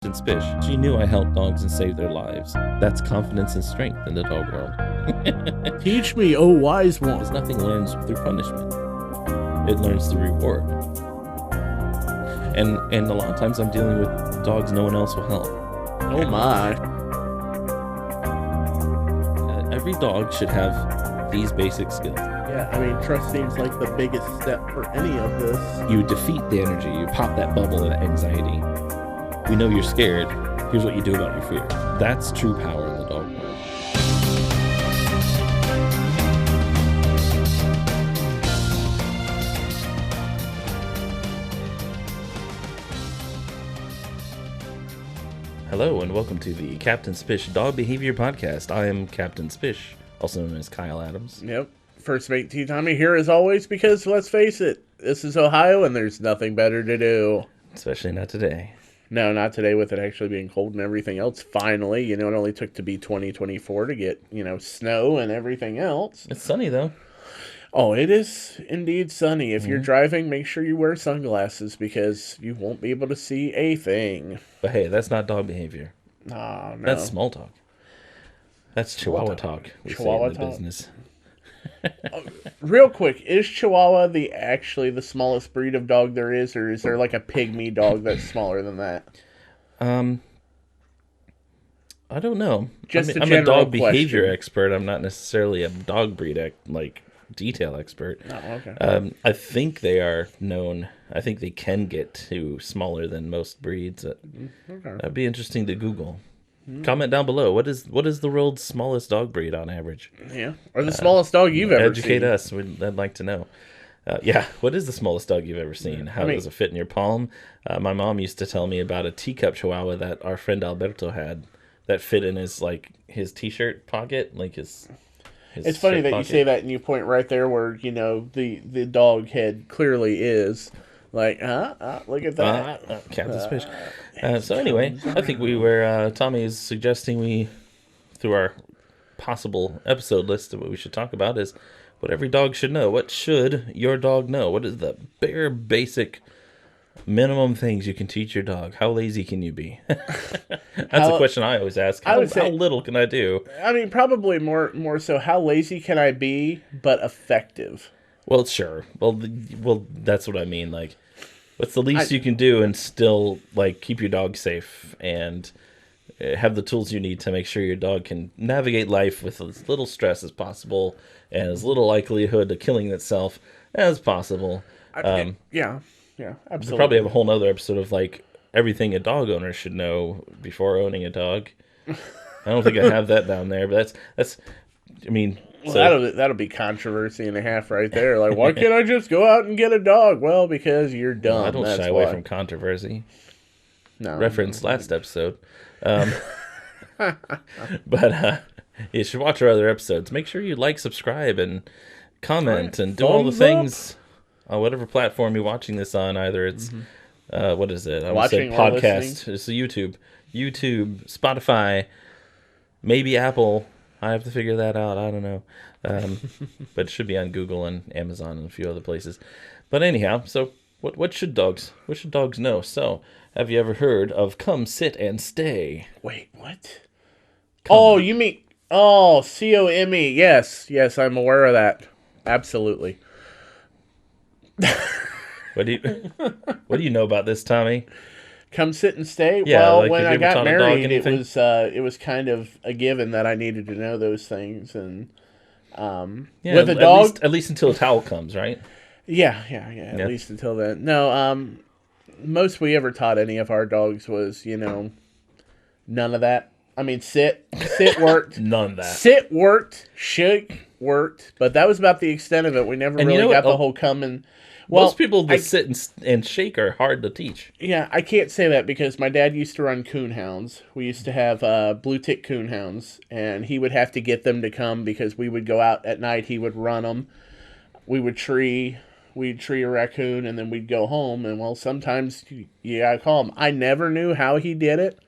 Captain Spish. She knew I helped dogs and saved their lives. That's confidence and strength in the dog world. Teach me, oh wise one. Because nothing learns through punishment. It learns through reward. And a lot of times I'm dealing with dogs no one else will help. Oh my. Every dog should have these basic skills. Yeah, I mean, trust seems like the biggest step for any of this. You defeat the energy. You pop that bubble of anxiety. We know you're scared. Here's what you do about your fear. That's true power in the dog world. Hello and welcome to the Captain Spish Dog Behavior Podcast. I am Captain Spish, also known as Kyle Adams. Yep. First mate T.Tommy here as always because, let's face it, this is Ohio and there's nothing better to do. Especially not today. No, not today with it actually being cold and everything else. Finally, it only took to be 2024 to get, snow and everything else. It's sunny though. Oh, it is indeed sunny. If you're driving, make sure you wear sunglasses because you won't be able to see a thing. But hey, that's not dog behavior. Oh, no. That's small talk. That's Chihuahua talk. We Chihuahua say in the talk. business. Real quick, is Chihuahua actually the smallest breed of dog there is, or is there like a pygmy dog that's smaller than that? I don't know. Just I'm a dog behavior expert. I'm not necessarily a dog breed detail expert. Oh, okay. I think they are known. I think they can get to smaller than most breeds. Okay. That'd be interesting to Google. Comment down below. What is the world's smallest dog breed on average? Yeah, or the smallest dog you've ever seen. Educate us. I'd like to know. What is the smallest dog you've ever seen? How does it fit in your palm? My mom used to tell me about a teacup Chihuahua that our friend Alberto had that fit in his t-shirt pocket, like his It's funny that pocket. you say that and you point right there where, the dog head clearly is. Like, look at that. Captain Spish. So anyway, I think Tommy is suggesting we, through our possible episode list of what we should talk about, is what every dog should know. What should your dog know? What is the bare basic minimum things you can teach your dog? How lazy can you be? That's a question I always ask. How little can I do? I mean, probably more so, how lazy can I be, but effective? Well, sure. Well, that's what I mean. Like, what's the least you can do and still keep your dog safe and have the tools you need to make sure your dog can navigate life with as little stress as possible and as little likelihood of killing itself as possible. Yeah, absolutely. We'll probably have a whole nother episode of everything a dog owner should know before owning a dog. I don't think I have that down there, but that's. I mean. Well, that'll be controversy and a half right there. Like, why can't I just go out and get a dog? Well, because you're dumb. No, I don't shy away from controversy. No. Reference last episode. But you should watch our other episodes. Make sure you subscribe, and comment, and do all the things on whatever platform you're watching this on. Either it's, what is it? I would say podcast. It's a YouTube, Spotify, maybe Apple. I have to figure that out. I don't know. But it should be on Google and Amazon and a few other places. But anyhow, so what should dogs know? So, have you ever heard of come, sit, and stay? Wait, what? Oh, you mean, COME. Yes, I'm aware of that. Absolutely. What do you know about this, Tommy? Come sit and stay. Yeah, well, when I got married, it was kind of a given that I needed to know those things, and with a dog, at least until a towel comes, right? Yeah. At least until then. No, most we ever taught any of our dogs was, none of that. I mean, sit worked. None of that. Sit worked. Shake worked, but that was about the extent of it. We never really got the whole come and. Well, most people that sit and shake are hard to teach. Yeah, I can't say that because my dad used to run coonhounds. We used to have blue tick coonhounds, and he would have to get them to come because we would go out at night. He would run them. We'd tree a raccoon, and then we'd go home. And sometimes you gotta call him. I never knew how he did it.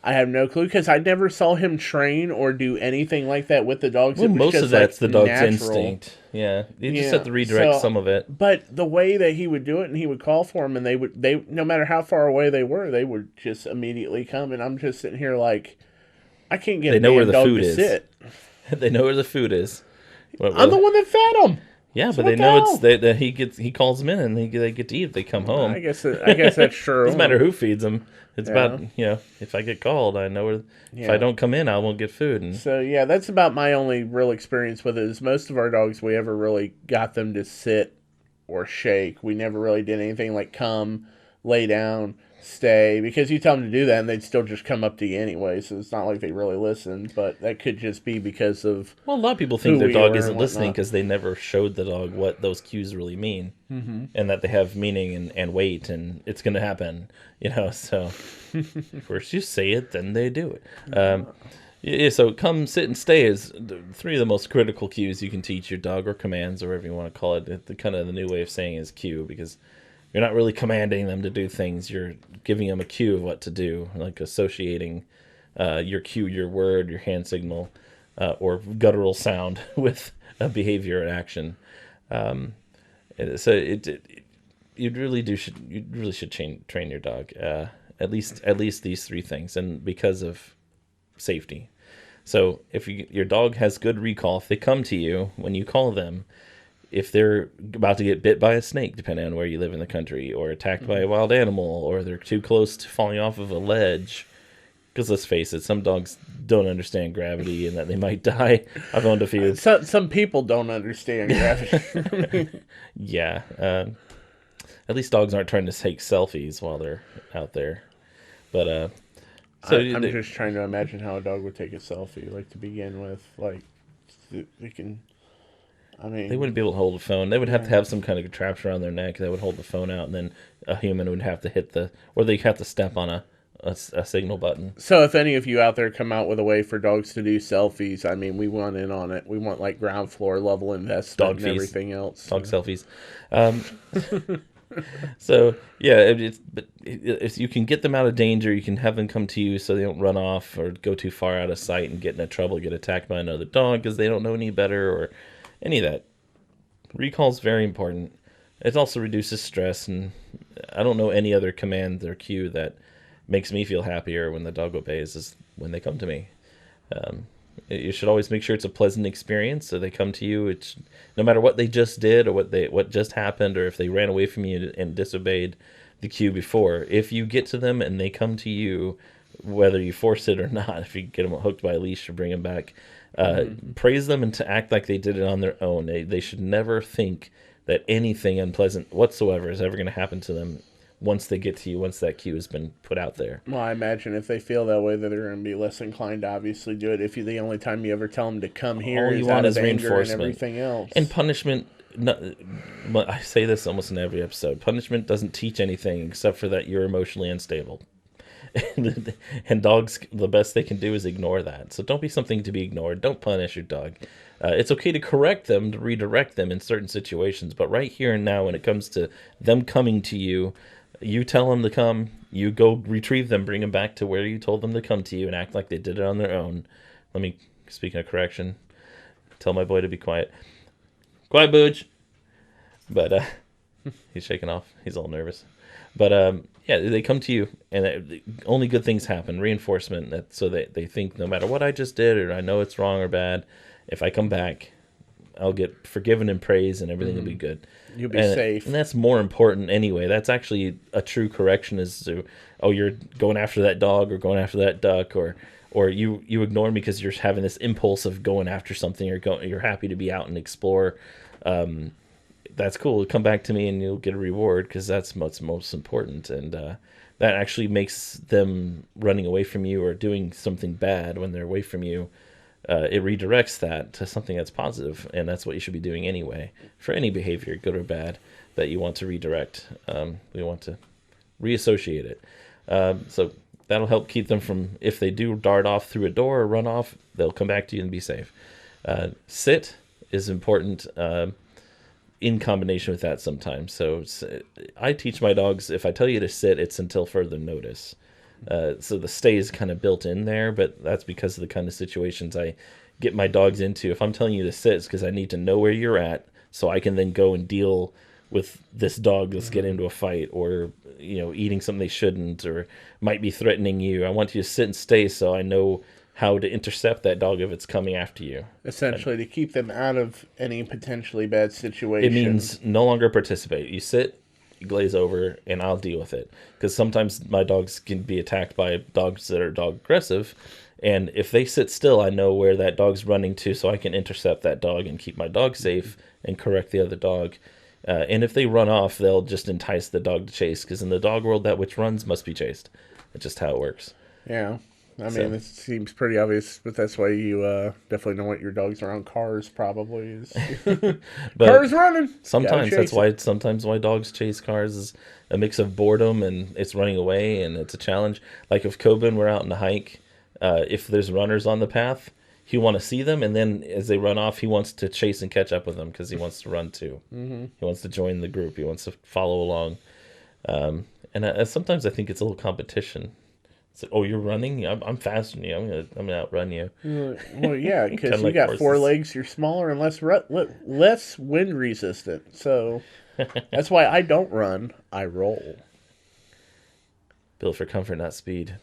I have no clue because I never saw him train or do anything like that with the dogs. Well, It was most just of that's the dog's natural. instinct. Yeah, you just Yeah, have to redirect so, some of it. But the way that he would do it, and he would call for them, and they no matter how far away they were, they would just immediately come. And I'm just sitting here like, I can't get They a know where damn the dog food to is. sit. They know where the food is. I'm the one that fed them. Yeah, So but what they the know hell? that he calls them in and they get to eat if they come home. I guess that's true. Doesn't matter who feeds them. It's Yeah. about, if I get called, I know where. If Yeah. I don't come in, I won't get food. And So yeah, that's about my only real experience with it. Is most of our dogs we ever really got them to sit or shake. We never really did anything like come, lay down, stay, because you tell them to do that and they'd still just come up to you anyway. So it's not like they really listened, but that could just be because of well, a lot of people think who their we dog were isn't and listening whatnot. because they never showed the dog what those cues really mean, and that they have meaning and weight, and it's going to happen. So first you say it, then they do it. Yeah, so come, sit, and stay is three of the most critical cues you can teach your dog, or commands, or whatever you want to call it. The kind of the new way of saying is cue, because you're not really commanding them to do things. You're giving them a cue of what to do, like associating your cue, your word, your hand signal, or guttural sound with a behavior and action. You really should train your dog at least these three things, and because of safety. So if your dog has good recall, if they come to you when you call them, if they're about to get bit by a snake, depending on where you live in the country, or attacked by a wild animal, or they're too close to falling off of a ledge, because let's face it, some dogs don't understand gravity and that they might die. I've owned a few. Some people don't understand gravity. Yeah. At least dogs aren't trying to take selfies while they're out there. But I'm just trying to imagine how a dog would take a selfie, like to begin with. Like they can. I mean, they wouldn't be able to hold a phone. They would have to have some kind of contraption around their neck that would hold the phone out, and then a human would have to hit or they have to step on a signal button. So if any of you out there come out with a way for dogs to do selfies, I mean, we want in on it. We want like ground floor level investment and everything else. Dog selfies. So yeah, if you can get them out of danger, you can have them come to you so they don't run off or go too far out of sight and get into trouble, get attacked by another dog because they don't know any better or any of that. Recall is very important. It also reduces stress, and I don't know any other command or cue that makes me feel happier when the dog obeys is when they come to me. You should always make sure it's a pleasant experience. So they come to you. It's no matter what they just did or what just happened, or if they ran away from you and disobeyed the cue before. If you get to them and they come to you, whether you force it or not, if you get them hooked by a leash or bring them back, praise them and to act like they did it on their own. They should never think that anything unpleasant whatsoever is ever going to happen to them once they get to you, once that cue has been put out there. Well, I imagine if they feel that way, that they're going to be less inclined to obviously do it. If the only time you ever tell them to come here all you is want out is of anger and reinforcement everything else. And punishment. I say this almost in every episode. Punishment doesn't teach anything except for that you're emotionally unstable. And dogs, the best they can do is ignore that. So don't be something to be ignored. Don't punish your dog. It's okay to correct them, to redirect them in certain situations. But right here and now, when it comes to them coming to you, you tell them to come, you go retrieve them, bring them back to where you told them to come to you, and act like they did it on their own. Speaking of correction, tell my boy to be quiet. Quiet, Booge. But he's shaking off. He's all nervous. But yeah, they come to you, and only good things happen. Reinforcement, so they think no matter what I just did, or I know it's wrong or bad, if I come back, I'll get forgiven and praised, and everything will be good. You'll be safe. And that's more important anyway. That's actually a true correction is to, you're going after that dog or going after that duck, or you ignore me because you're having this impulse of going after something, or you're happy to be out and explore. That's cool. Come back to me and you'll get a reward because that's what's most important. And that actually makes them running away from you or doing something bad when they're away from you. It redirects that to something that's positive, and that's what you should be doing anyway for any behavior, good or bad, that you want to redirect. We want to reassociate it. So that'll help keep them from, if they do dart off through a door or run off, they'll come back to you and be safe. Sit is important in combination with that sometimes. So I teach my dogs, if I tell you to sit, it's until further notice. So the stay is kind of built in there, but that's because of the kind of situations I get my dogs into. If I'm telling you to sit, it's because I need to know where you're at so I can then go and deal with this dog that's getting into a fight, or eating something they shouldn't, or might be threatening you. I want you to sit and stay so I know how to intercept that dog if it's coming after you. Essentially, to keep them out of any potentially bad situation. It means no longer participate. You sit, you glaze over, and I'll deal with it. Because sometimes my dogs can be attacked by dogs that are dog aggressive, and if they sit still, I know where that dog's running to, so I can intercept that dog and keep my dog safe and correct the other dog. And if they run off, they'll just entice the dog to chase, because in the dog world, that which runs must be chased. That's just how it works. Yeah. I mean, it seems pretty obvious, but that's why you definitely don't want your dogs around cars, probably. Cars running! Sometimes that's why dogs chase cars is a mix of boredom and it's running away, and it's a challenge. Like if Coben were out on a hike, if there's runners on the path, he want to see them, and then as they run off, he wants to chase and catch up with them because he wants to run too. Mm-hmm. He wants to join the group. He wants to follow along. And sometimes I think it's a little competition. It's like, oh, you're running? I'm faster than you. I'm gonna outrun you. Well, yeah, because you got horses. 4 legs, you're smaller and less wind resistant. So that's why I don't run. I roll. Built for comfort, not speed.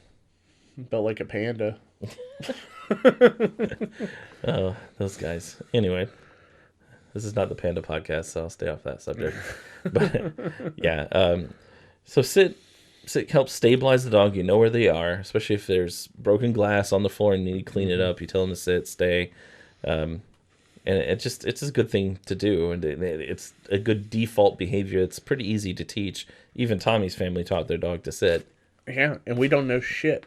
Built like a panda. Oh, those guys. Anyway, this is not the panda podcast, so I'll stay off that subject. But yeah, so sit helps stabilize the dog. You know where they are, especially if there's broken glass on the floor and you need to clean it up. You tell them to sit, stay, and it's a good thing to do, and it's a good default behavior. It's pretty easy to teach. Even Tommy's family taught their dog to sit. Yeah, and we don't know shit.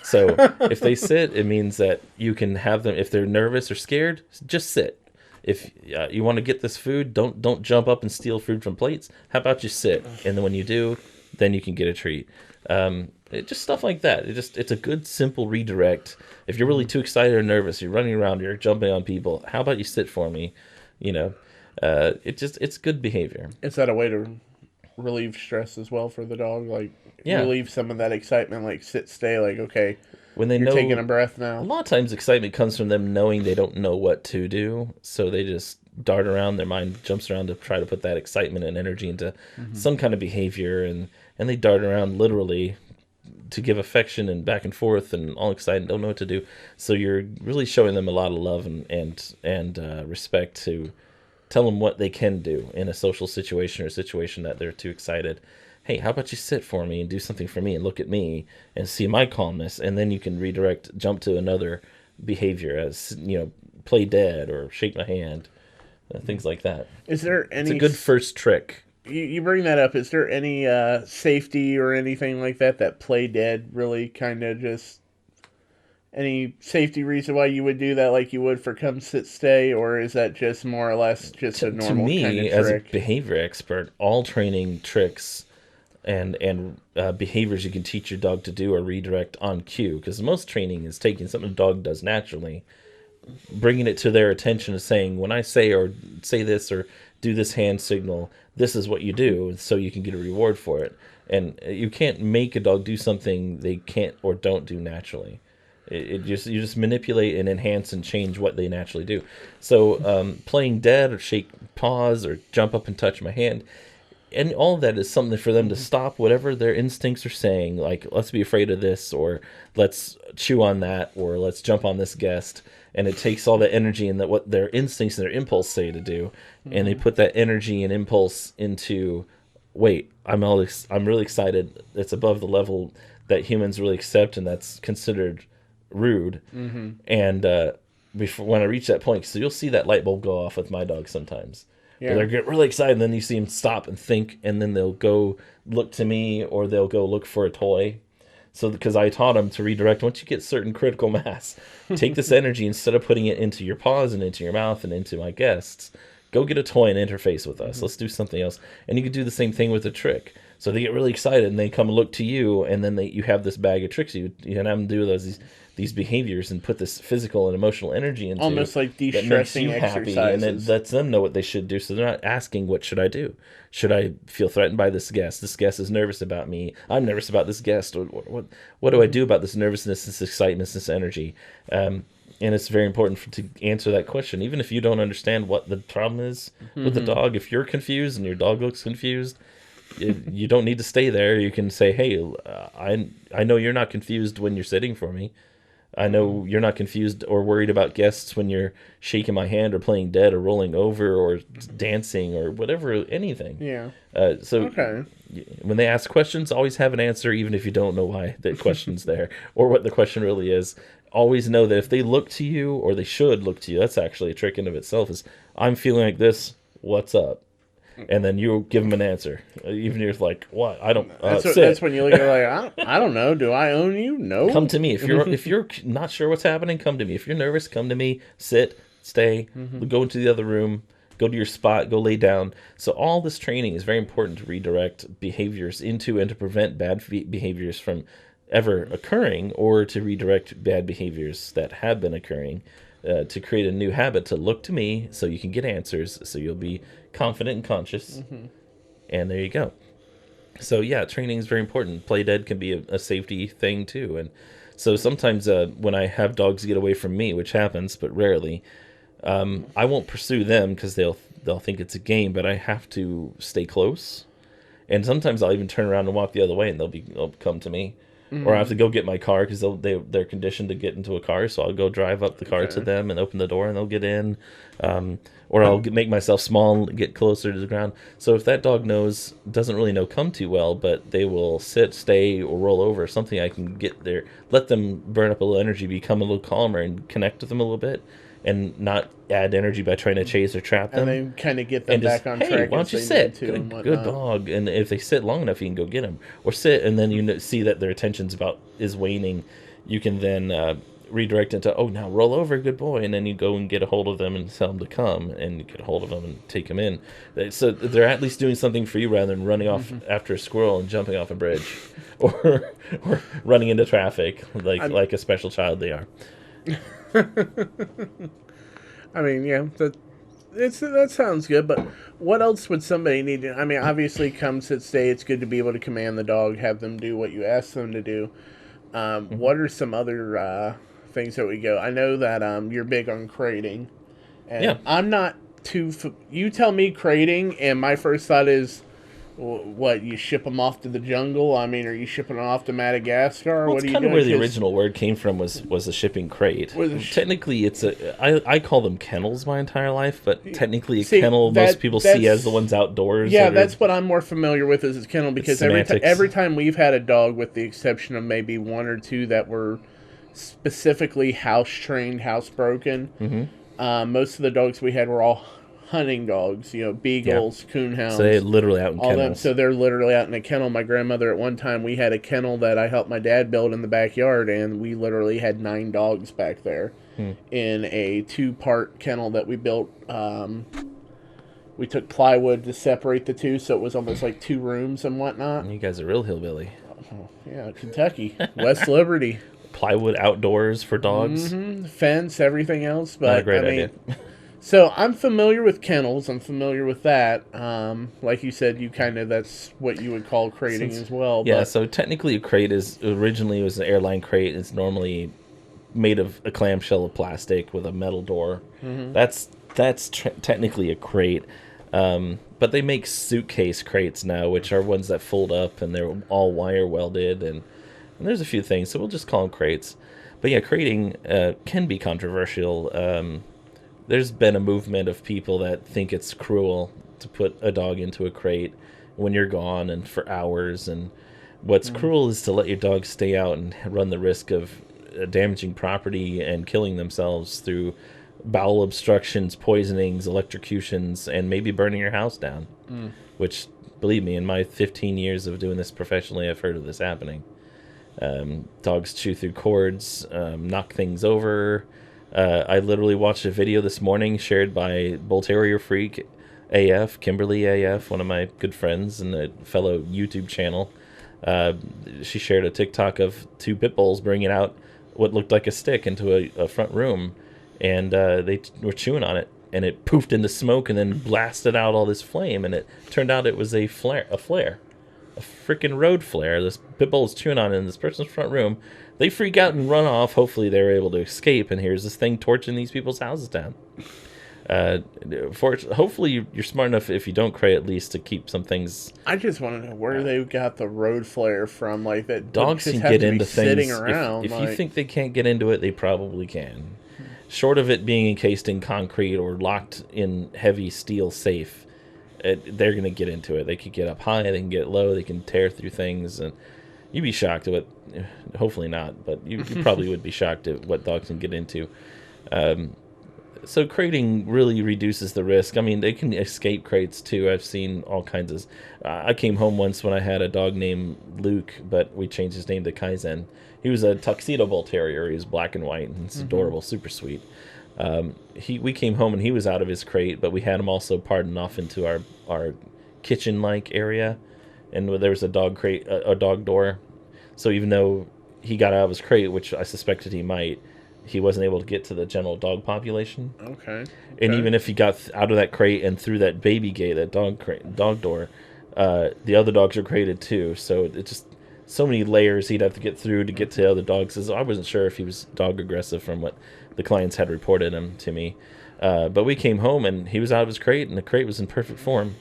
So if they sit, it means that you can have them. If they're nervous or scared, just sit. If you want to get this food, don't jump up and steal food from plates. How about you sit, and then when you do, then you can get a treat. Just stuff like that. It's a good simple redirect. If you're really too excited or nervous, you're running around, you're jumping on people. How about you sit for me? It's good behavior. Is that a way to relieve stress as well for the dog? Like relieve some of that excitement, like sit, stay, like okay. When they You're taking a breath now. A lot of times excitement comes from them knowing they don't know what to do, so they just dart around. Their mind jumps around to try to put that excitement and energy into some kind of behavior, and they dart around literally to give affection and back and forth and all excited, don't know what to do. So you're really showing them a lot of love and respect to tell them what they can do in a social situation or a situation that they're too excited. Hey, how about you sit for me and do something for me and look at me and see my calmness, and then you can redirect, jump to another behavior as, play dead or shake my hand, things like that. Is there any... It's a good first trick. You bring that up. Is there any safety or anything like that play dead really kind of just... Any safety reason why you would do that like you would for come, sit, stay, or is that just more or less just a normal kind of trick? To me, as a behavior expert, all training tricks and behaviors you can teach your dog to do or redirect on cue, because most training is taking something a dog does naturally, bringing it to their attention and saying, when I say this or do this hand signal, this is what you do, so you can get a reward for it. And you can't make a dog do something they can't or don't do naturally. You just manipulate and enhance and change what they naturally do. So playing dead or shake paws or jump up and touch my hand, and all of that is something for them to stop whatever their instincts are saying, like let's be afraid of this, or let's chew on that, or let's jump on this guest. And it takes all the energy and what their instincts and their impulse say to do, and they put that energy and impulse into, wait, I'm really excited. It's above the level that humans really accept, and that's considered rude. And when I reach that point, so you'll see that light bulb go off with my dog sometimes. Yeah. They'll get really excited, and then you see them stop and think, and then they'll go look to me, or they'll go look for a toy. So because I taught them to redirect, once you get certain critical mass, take this energy, instead of putting it into your paws and into your mouth and into my guests, go get a toy and interface with us. Let's do something else. And you can do the same thing with a trick. So they get really excited and they come look to you, and then you have this bag of tricks you can have them do these behaviors and put this physical and emotional energy into, almost like that makes you de-stressing happy, and it exercises. lets them know what they should do. So they're not asking, what should I do? Should I feel threatened by this guest? This guest is nervous about me. I'm nervous about this guest. What do I do about this nervousness, this excitement, this energy? And it's very important to answer that question, even if you don't understand what the problem is with the dog. If you're confused and your dog looks confused, you don't need to stay there. You can say, hey, I know you're not confused when you're sitting for me. I know you're not confused or worried about guests when you're shaking my hand or playing dead or rolling over or dancing or whatever, anything. Yeah. Okay. When they ask questions, always have an answer, even if you don't know why the question's there or what the question really is. Always know that if they look to you, or they should look to you, that's actually a trick in of itself, is I'm feeling like this, what's up? And then you give them an answer, even if you're like, "What? I don't." That's when you look at like, I don't know. Do I own you? No. Come to me if you're not sure what's happening. Come to me if you're nervous. Come to me. Sit, stay, go into the other room, go to your spot, go lay down. So all this training is very important to redirect behaviors into and to prevent bad behaviors from ever occurring, or to redirect bad behaviors that have been occurring. To create a new habit to look to me so you can get answers, so you'll be confident and conscious. And there you go. So yeah, training is very important. Play dead can be a safety thing too. And so sometimes when I have dogs get away from me, which happens but rarely, I won't pursue them because they'll think it's a game, but I have to stay close. And sometimes I'll even turn around and walk the other way, and they'll come to me. Or I have to go get my car because they're conditioned to get into a car. So I'll go drive up the car to them and open the door, and they'll get in. Or I'll make myself small and get closer to the ground. So if that dog doesn't really know come too well, but they will sit, stay, or roll over, something I can get there, let them burn up a little energy, become a little calmer, and connect with them a little bit, and not add energy by trying to chase or trap them. And then kind of get them back on track. Hey, why don't you sit? Good dog. And if they sit long enough, you can go get them. Or sit, and then you see that their attention is waning. You can then redirect into, now roll over, good boy. And then you go and get a hold of them and tell them to come, and you get a hold of them and take them in. So they're at least doing something for you rather than running off after a squirrel and jumping off a bridge or running into traffic like a special child they are. I mean, yeah, that sounds good, but what else would somebody need to... I mean, obviously, come, sit, stay, it's good to be able to command the dog, have them do what you ask them to do. What are some other things that we go? I know that you're big on crating, and I'm not too... You tell me crating, and my first thought is, what, you ship them off to the jungle? I mean, are you shipping them off to Madagascar? Well, what are you doing? Kind of where the original word came from was a shipping crate. Technically, I call them kennels my entire life, but technically a kennel most people see as the ones outdoors. Yeah, that's what I'm more familiar with as a kennel, because every time we've had a dog, with the exception of maybe one or two that were specifically house-trained, housebroken, most of the dogs we had were all hunting dogs, beagles, coonhounds. So they're literally out in kennels. So they're literally out in a kennel. My grandmother, at one time, we had a kennel that I helped my dad build in the backyard, and we literally had 9 dogs back there in a 2-part kennel that we built. We took plywood to separate the two, so it was almost like 2 rooms and whatnot. You guys are real hillbilly. Yeah, Kentucky. West Liberty. Plywood outdoors for dogs. Fence, everything else. But not a great idea. So I'm familiar with kennels. I'm familiar with that. Like you said, that's what you would call crating as well. Yeah, so technically a crate originally was an airline crate. It's normally made of a clamshell of plastic with a metal door. That's technically a crate. But they make suitcase crates now, which are ones that fold up, and they're all wire welded, and there's a few things, so we'll just call them crates. But yeah, crating can be controversial. There's been a movement of people that think it's cruel to put a dog into a crate when you're gone and for hours. And what's cruel is to let your dog stay out and run the risk of damaging property and killing themselves through bowel obstructions, poisonings, electrocutions, and maybe burning your house down. Which, believe me, in my 15 years of doing this professionally, I've heard of this happening. Dogs chew through cords, knock things over. I literally watched a video this morning shared by Bull Terrier Freak AF, Kimberly AF, one of my good friends and a fellow YouTube channel. She shared a TikTok of two pit bulls bringing out what looked like a stick into a front room, and they were chewing on it, and it poofed into smoke and then blasted out all this flame, and it turned out it was a flare, a freaking road flare. This pit bull is chewing on it in this person's front room. They freak out and run off. Hopefully they're able to escape, and here's this thing torching these people's houses down. Hopefully you're smart enough, if you don't crate, at least to keep some things. I just want to know where they got the road flare from. Like that, dogs just can get into things. Sitting around, if you think they can't get into it, they probably can. Short of it being encased in concrete or locked in heavy steel safe, they're going to get into it. They can get up high, they can get low, they can tear through things, and you'd be shocked at what. Hopefully not, but you probably would be shocked at what dogs can get into. So crating really reduces the risk. I mean, they can escape crates too. I've seen all kinds of. I came home once when I had a dog named Luke, but we changed his name to Kaizen. He was a tuxedo bull terrier. He was black and white, and it's adorable, super sweet. We came home and he was out of his crate, but we had him also pardoned off into our kitchen-like area, and there was a dog crate, a dog door. So even though he got out of his crate, which I suspected he might, he wasn't able to get to the general dog population. Okay. And even if he got out of that crate and through that baby gate, that dog door, the other dogs are crated too. So it just so many layers he'd have to get through to get to the other dogs. So I wasn't sure if he was dog aggressive from what the clients had reported him to me. But we came home and he was out of his crate, and the crate was in perfect form.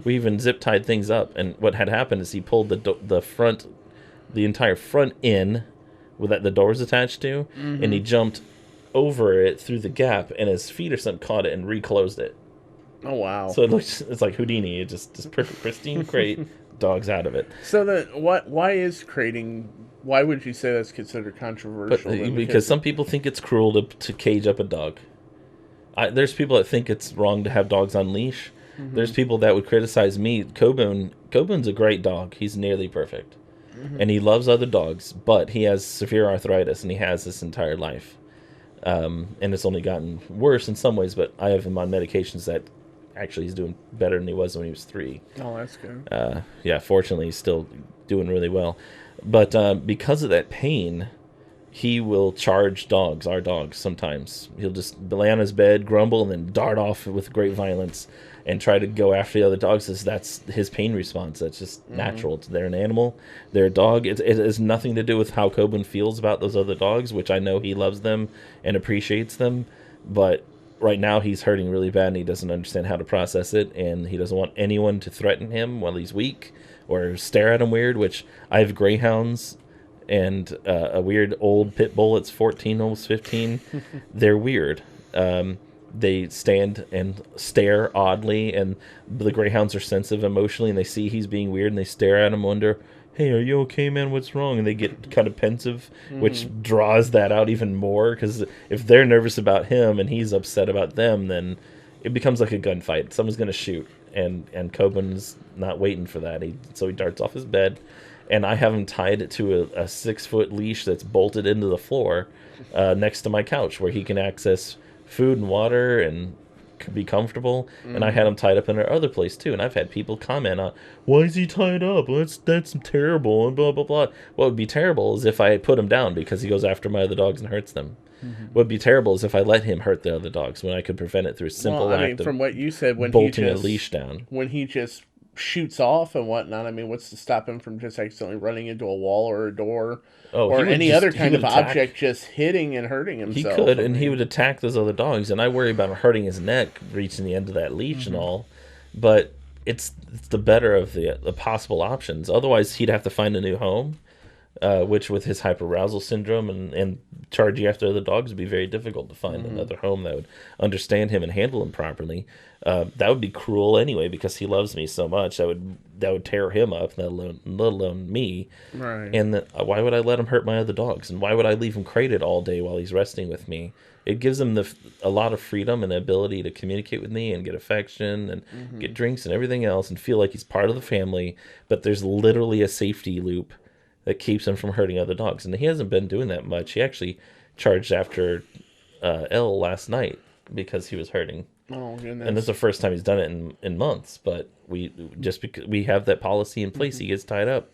We even zip tied things up, and what had happened is he pulled the entire front in, with that the door's attached to, and he jumped over it through the gap, and his feet or something caught it and reclosed it. Oh wow! So it's like Houdini. It just perfect, pristine crate, dogs out of it. So then, why is crating? Why would you say that's considered controversial? Because some people think it's cruel to cage up a dog. There's people that think it's wrong to have dogs on leash. There's people that would criticize me. Coboon's a great dog. He's nearly perfect. And he loves other dogs, but he has severe arthritis, and he has this entire life. And it's only gotten worse in some ways, but I have him on medications that actually he's doing better than he was when he was 3. Oh, that's good. Yeah, fortunately, he's still doing really well. But because of that pain, he will charge our dogs sometimes. He'll just lay on his bed, grumble, and then dart off with great violence and try to go after the other dogs. That's his pain response. That's just natural. They're an animal. They're a dog. It has nothing to do with how Coburn feels about those other dogs, which I know he loves them and appreciates them. But right now he's hurting really bad, and he doesn't understand how to process it, and he doesn't want anyone to threaten him while he's weak or stare at him weird, which I have greyhounds and a weird old pit bull that's 14, almost 15. They're weird. They stand and stare oddly, and the greyhounds are sensitive emotionally, and they see he's being weird, and they stare at him, wonder, hey, are you okay, man? What's wrong? And they get kind of pensive, which draws that out even more, because if they're nervous about him and he's upset about them, then it becomes like a gunfight. Someone's going to shoot, and Coburn's not waiting for that. So he darts off his bed, and I have him tied to a 6-foot leash that's bolted into the floor next to my couch, where he can access food and water and be comfortable. And I had him tied up in our other place too, and I've had people comment on, why is he tied up? That's terrible, and blah blah blah. What would be terrible is if I put him down because he goes after my other dogs and hurts them. What would be terrible is if I let him hurt the other dogs, when I could prevent it through a simple act of from what you said, when bolting a leash down. When he just shoots off and whatnot, I mean, what's to stop him from just accidentally running into a wall or a door or any other kind of object, just hitting and hurting himself? He could, and he would attack those other dogs, and I worry about him hurting his neck, reaching the end of that leash and all. But it's the better of the possible options. Otherwise, he'd have to find a new home, which with his hyperarousal syndrome and charging after other dogs would be very difficult to find another home that would understand him and handle him properly. That would be cruel anyway, because he loves me so much. That would tear him up, let alone me. Right. And why would I let him hurt my other dogs? And why would I leave him crated all day while he's resting with me? It gives him a lot of freedom and the ability to communicate with me and get affection and get drinks and everything else and feel like he's part of the family. But there's literally a safety loop that keeps him from hurting other dogs. And he hasn't been doing that much. He actually charged after Elle last night because he was hurting. Oh goodness! And this is the first time he's done it in months. But just because we have that policy in place, he gets tied up,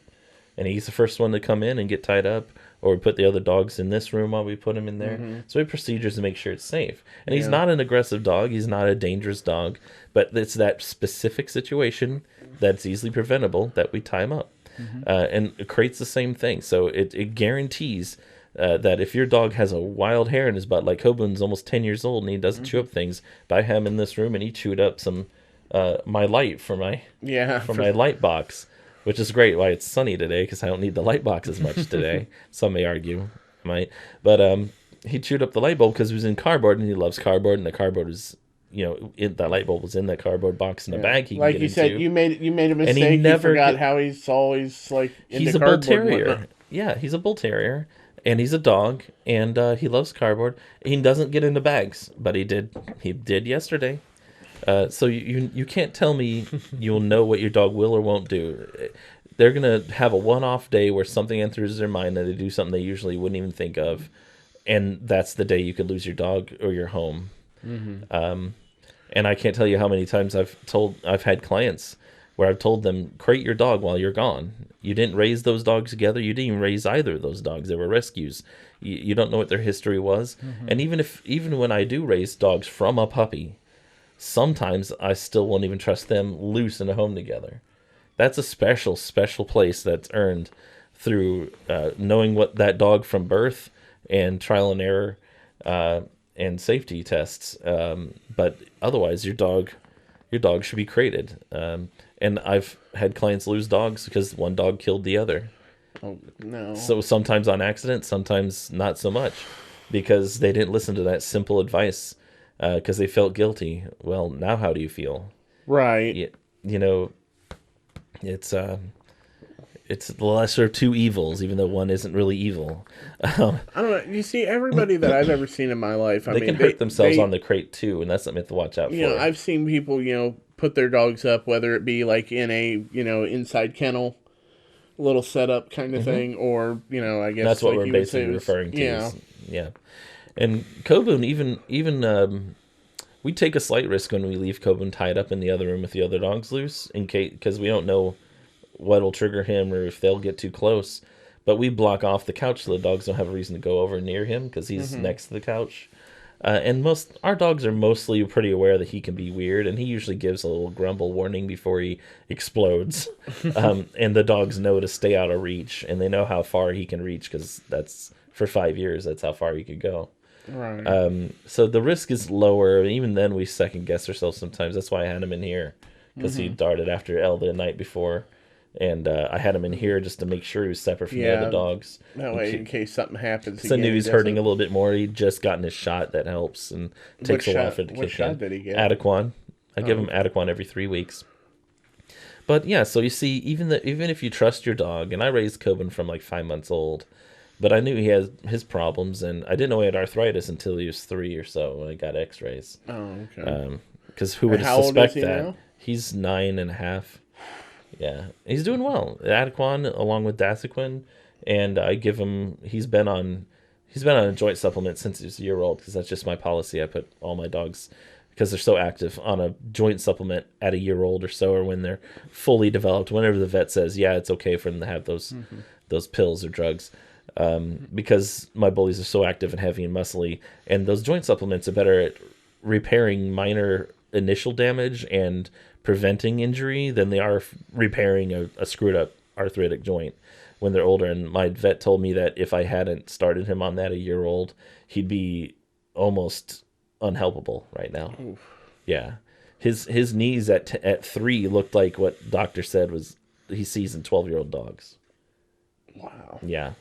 and he's the first one to come in and get tied up. Or we put the other dogs in this room while we put him in there. So we have procedures to make sure it's safe. And he's not an aggressive dog. He's not a dangerous dog. But it's that specific situation that's easily preventable that we tie him up. And it creates the same thing. So it guarantees that if your dog has a wild hair in his butt, like Coben's almost 10 years old and he doesn't chew up things, but I have him in this room and he chewed up some my light for my light box. Which is great why it's sunny today, because I don't need the light box as much today. Some may argue, But he chewed up the light bulb because he was in cardboard, and he loves cardboard, and the cardboard was, that light bulb was in that cardboard box in a bag he can get into. Like you said, you made a mistake. And he forgot how he's always, into he's a bull terrier. Yeah, he's a bull terrier, and he's a dog, and he loves cardboard. He doesn't get into bags, but he did yesterday. So you can't tell me you'll know what your dog will or won't do. They're going to have a one-off day where something enters their mind and they do something they usually wouldn't even think of. And that's the day you could lose your dog or your home. And I can't tell you how many times I've had clients where I've told them, crate your dog while you're gone. You didn't raise those dogs together. You didn't even raise either of those dogs. They were rescues. You don't know what their history was. And even when I do raise dogs from a puppy, sometimes I still won't even trust them loose in a home together. That's a special place that's earned through knowing what that dog from birth and trial and error and safety tests. But otherwise, your dog should be crated. And I've had clients lose dogs because one dog killed the other. Oh, no. So sometimes on accident, sometimes not so much, because they didn't listen to that simple advice. Because they felt guilty. Well, now how do you feel? Right. It's the lesser of two evils, even though one isn't really evil. I don't know. You see, everybody that I've ever seen in my life, they can hurt themselves on the crate too, and that's something you have to watch out for. I've seen people, put their dogs up, whether it be like in a, inside kennel, little setup kind of thing, or I guess that's what we're basically referring to. Yeah. And Coben, even we take a slight risk when we leave Coben tied up in the other room with the other dogs loose, because we don't know what'll trigger him or if they'll get too close. But we block off the couch so the dogs don't have a reason to go over near him because he's next to the couch. And our dogs are mostly pretty aware that he can be weird, and he usually gives a little grumble warning before he explodes. And the dogs know to stay out of reach, and they know how far he can reach because that's for 5 years. That's how far he could go. Right. So the risk is lower. Even then, we second guess ourselves sometimes. That's why I had him in here, because he darted after Elda the night before, and I had him in here just to make sure he was separate from the other dogs. That way, in case something happens, so I knew he's hurting a little bit more. He'd just gotten his shot. That helps, and takes a while for it to kick in. What shot did he get? Adequan. I give him Adequan every 3 weeks. But yeah, so you see, even if you trust your dog, and I raised Coben from like 5 months old. But I knew he had his problems, and I didn't know he had arthritis until he was 3 or so when I got x-rays. Oh, okay. Because who would suspect that? Now? He's 9.5. Yeah. He's doing well. Adequan, along with Dasequin, and I give him, he's been on a joint supplement since he was a year old, because that's just my policy. I put all my dogs, because they're so active, on a joint supplement at a year old or so, or when they're fully developed, whenever the vet says, yeah, it's okay for them to have those pills or drugs. Because my bullies are so active and heavy and muscly, and those joint supplements are better at repairing minor initial damage and preventing injury than they are repairing a screwed up arthritic joint when they're older. And my vet told me that if I hadn't started him on that a year old, he'd be almost unhelpable right now. Oof. Yeah. His knees at 3 looked like what doctor said was he sees in 12-year-old dogs. Wow. Yeah.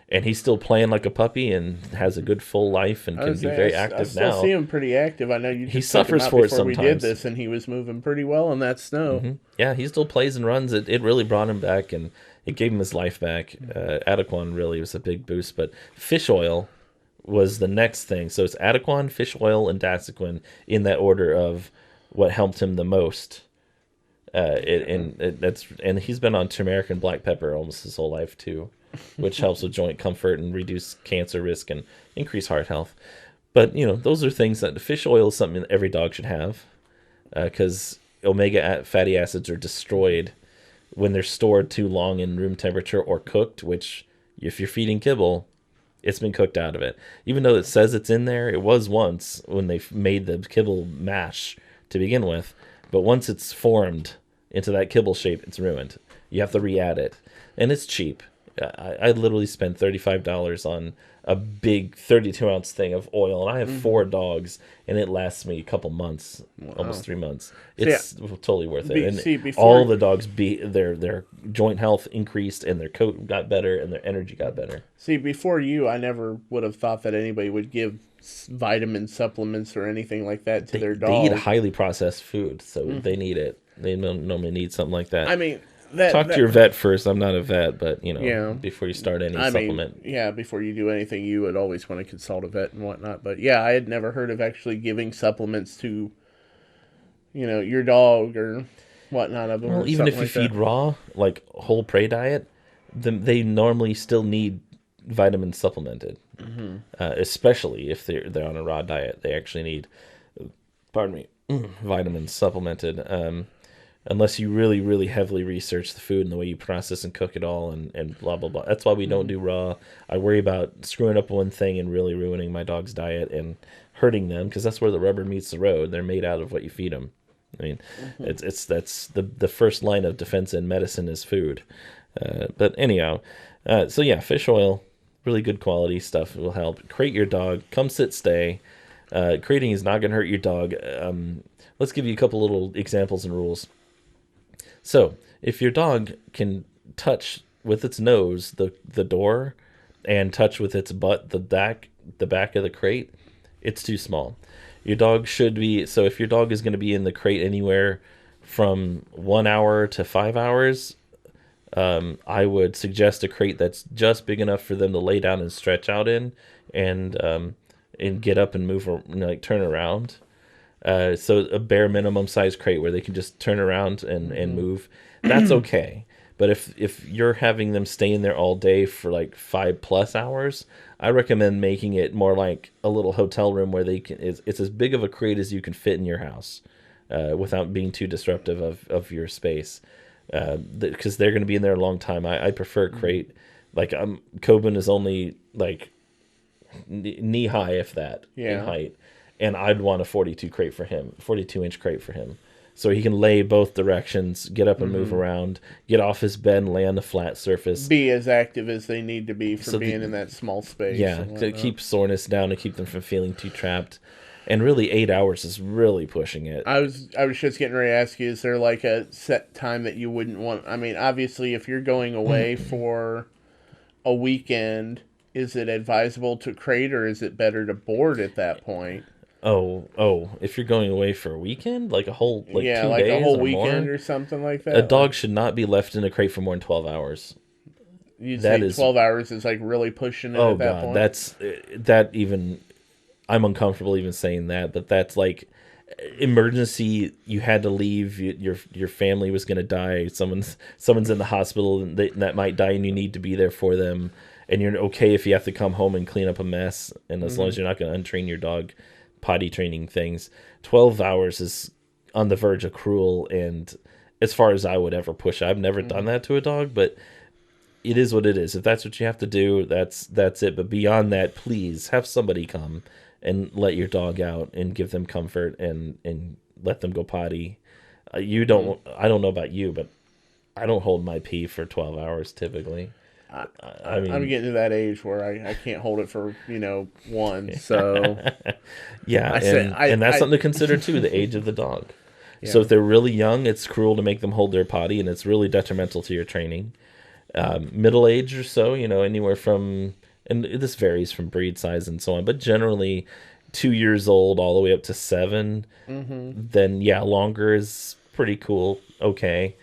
And he's still playing like a puppy and has a good full life and can be very active now. I still see him pretty active. I know you just he suffers for it sometimes. We did this, and he was moving pretty well in that snow. Yeah, he still plays and runs. It really brought him back, and it gave him his life back. Adequan really was a big boost, but fish oil was the next thing. So it's Adequan, fish oil, and Dasequin in that order of what helped him the most. And he's been on turmeric and black pepper almost his whole life too, which helps with joint comfort and reduce cancer risk and increase heart health. But, those are things that fish oil is something that every dog should have, because omega fatty acids are destroyed when they're stored too long in room temperature or cooked, which if you're feeding kibble, it's been cooked out of it. Even though it says it's in there, it was once when they made the kibble mash to begin with. But once it's formed into that kibble shape, it's ruined. You have to re-add it. And it's cheap. I literally spent $35 on a big 32-ounce thing of oil, and I have 4 dogs, and it lasts me a couple months, almost 3 months. It's totally worth it. And all the dogs, their joint health increased, and their coat got better, and their energy got better. See, before you, I never would have thought that anybody would give vitamin supplements or anything like that to their dog. They eat highly processed food, so they need it. They normally need something like that. I mean... Talk to your vet first. I'm not a vet, but, before you start any supplement. Before you do anything, you would always want to consult a vet and whatnot. But, I had never heard of actually giving supplements to, your dog or whatnot of them. Well, even if you feed raw, like whole prey diet, they normally still need vitamins supplemented. Mm-hmm. Especially if they're on a raw diet. They actually need, vitamins supplemented. Unless you really, really heavily research the food and the way you process and cook it all and blah, blah, blah. That's why we don't do raw. I worry about screwing up one thing and really ruining my dog's diet and hurting them, because that's where the rubber meets the road. They're made out of what you feed them. I mean, that's the first line of defense in medicine is food. But anyhow, fish oil, really good quality stuff will help. Crate your dog. Come sit, stay. Crating is not going to hurt your dog. Let's give you a couple little examples and rules. So, if your dog can touch with its nose the door and touch with its butt the back of the crate, it's too small. Your dog should be, so if your dog is going to be in the crate anywhere from 1 hour to 5 hours, I would suggest a crate that's just big enough for them to lay down and stretch out in and get up and move, turn around. So a bare minimum size crate where they can just turn around and move, that's okay. But if you're having them stay in there all day for like 5+ hours, I recommend making it more like a little hotel room where it's as big of a crate as you can fit in your house, without being too disruptive of your space. Because they're going to be in there a long time. I prefer crate. Like Coben is only like knee high, if that, in height. And I'd want a 42-inch crate for him. So he can lay both directions, get up and move around, get off his bed and lay on the flat surface. Be as active as they need to be for being in that small space. Yeah, to keep soreness down, to keep them from feeling too trapped. And really, 8 hours is really pushing it. I was just getting ready to ask you, is there like a set time that you wouldn't want? I mean, obviously, if you're going away for a weekend, is it advisable to crate or is it better to board at that point? Oh! If you're going away for a weekend, like a whole 2 days, a whole or weekend more, or something like that. A dog should not be left in a crate for more than 12 hours. You'd say 12 hours is like really pushing it at that point? I'm uncomfortable even saying that, but that's like emergency. You had to leave. Your family was going to die. Someone's in the hospital and that might die, and you need to be there for them. And you're okay if you have to come home and clean up a mess, and as long as you're not going to untrain your dog. Potty training things. 12 hours is on the verge of cruel, and as far as I would ever push, I've never done that to a dog, but it is what it is. If that's what you have to do, that's it. But beyond that, please have somebody come and let your dog out and give them comfort and let them go potty. I don't know about you, but I don't hold my pee for 12 hours typically. I mean, I'm getting to that age where I can't hold it for, one. So yeah, and that's something to consider too, the age of the dog. Yeah. So if they're really young, it's cruel to make them hold their potty, and it's really detrimental to your training. Middle age or so, anywhere from, and this varies from breed size and so on, but generally 2 years old all the way up to 7, then longer is pretty cool. Okay.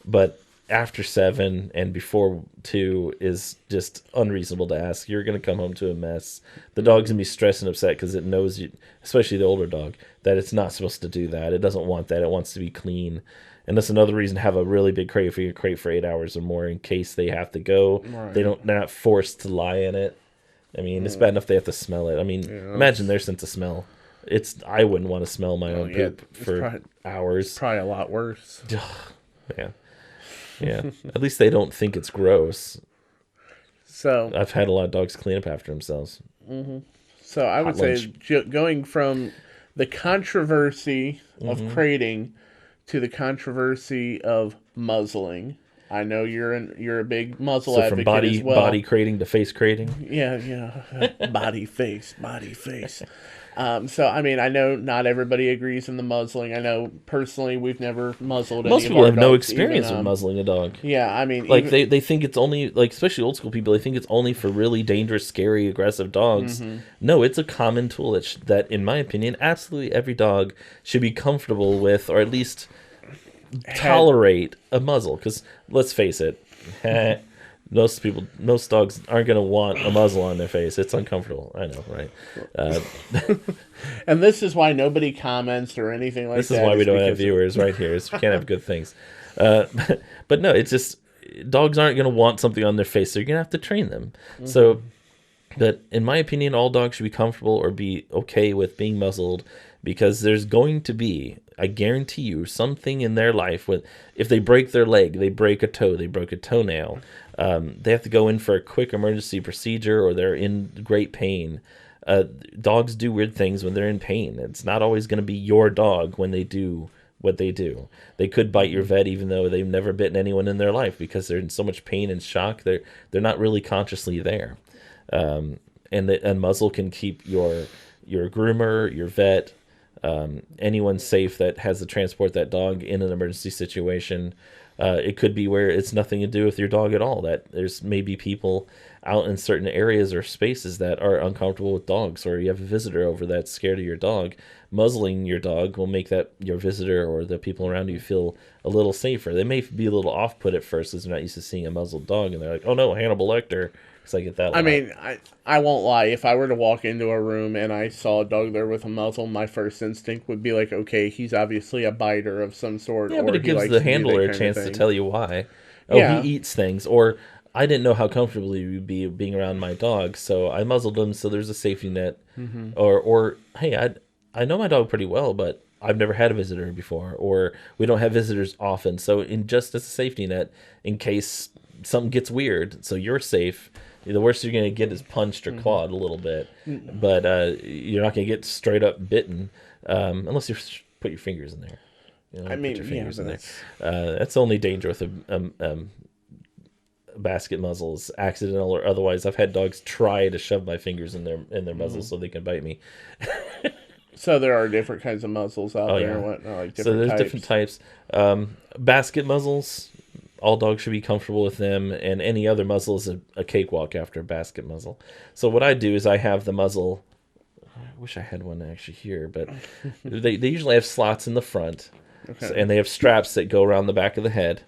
But after 7 and before 2 is just unreasonable to ask. You're going to come home to a mess. The dog's going to be stressed and upset because it knows, especially the older dog, that it's not supposed to do that. It doesn't want that. It wants to be clean. And that's another reason to have a really big crate for your crate for 8 hours or more in case they have to go. Right. They're not forced to lie in it. I mean, it's bad enough they have to smell it. I mean, imagine their sense of smell. I wouldn't want to smell my own poop for hours. It's probably a lot worse. Yeah. Yeah. At least they don't think it's gross. So I've had a lot of dogs clean up after themselves. Mm-hmm. So I would say going from the controversy of crating to the controversy of muzzling. I know you're a big muzzle advocate from as well. Body crating to face crating. Yeah. Body face. So I mean, I know not everybody agrees in the muzzling. I know personally we've never muzzled. Most people have no experience with muzzling a dog. Yeah, I mean, like they think it's only, like, especially old school people, they think it's only for really dangerous, scary, aggressive dogs. No, it's a common tool that in my opinion, absolutely every dog should be comfortable with, or at least tolerate a muzzle. Because let's face it, most dogs aren't going to want a muzzle on their face. It's uncomfortable. I know, right? And this is why nobody comments or anything like that. This is why we don't have viewers right here. We can't have good things. But no, it's just dogs aren't going to want something on their face. So you're going to have to train them. So, but in my opinion, all dogs should be comfortable or be okay with being muzzled, because there's going to be, I guarantee you, something in their life if they break their leg, they break a toe, they broke a toenail, they have to go in for a quick emergency procedure, or they're in great pain. Dogs do weird things when they're in pain. It's not always going to be your dog when they do what they do. They could bite your vet even though they've never bitten anyone in their life, because they're in so much pain and shock. They're not really consciously there. And muzzle can keep your groomer, your vet, anyone safe that has to transport that dog in an emergency situation. It could be where it's nothing to do with your dog at all, that there's maybe people out in certain areas or spaces that are uncomfortable with dogs, or you have a visitor over that's scared of your dog. Muzzling your dog will make that your visitor or the people around you feel a little safer. They may be a little off-put at first because they're not used to seeing a muzzled dog, and they're like, oh no, Hannibal Lecter. I get that. I mean, I won't lie. If I were to walk into a room and I saw a dog there with a muzzle, my first instinct would be like, okay, he's obviously a biter of some sort. Yeah, but it gives the handler a chance to tell you why. Oh, yeah. He eats things. Or I didn't know how comfortable he would be being around my dog, so I muzzled him so there's a safety net. Or hey, I know my dog pretty well, but I've never had a visitor before, or we don't have visitors often. So just as a safety net, in case something gets weird, so you're safe. The worst you're going to get is punched or clawed a little bit, but you're not going to get straight up bitten unless you put your fingers in there. You know, put your fingers in there. That's the only danger with a basket muzzles, accidental or otherwise. I've had dogs try to shove my fingers in their muzzles so they can bite me. So there are different kinds of muzzles out there. Yeah. So there's different types. Basket muzzles. All dogs should be comfortable with them, and any other muzzle is a cakewalk after a basket muzzle. So what I do is I have the muzzle. I wish I had one actually here, but they usually have slots in the front, and they have straps that go around the back of the head.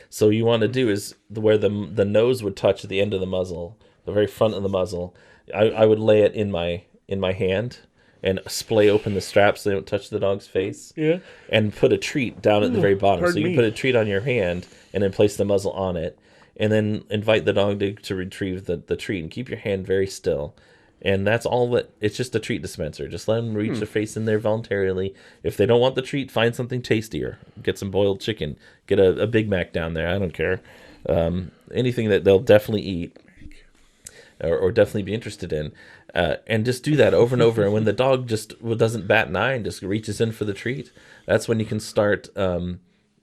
So you want to do is where the nose would touch at the end of the muzzle, the very front of the muzzle. I would lay it in my hand and splay open the straps so they don't touch the dog's face. Yeah. And put a treat down at the very bottom. So you can put a treat on your hand and then place the muzzle on it. And then invite the dog to retrieve the treat and keep your hand very still. And that's all it's just a treat dispenser. Just let them reach their face in there voluntarily. If they don't want the treat, find something tastier. Get some boiled chicken. Get a Big Mac down there. I don't care. Anything that they'll definitely eat or definitely be interested in. And just do that over and over. And when the dog just doesn't bat an eye and just reaches in for the treat, that's when you can start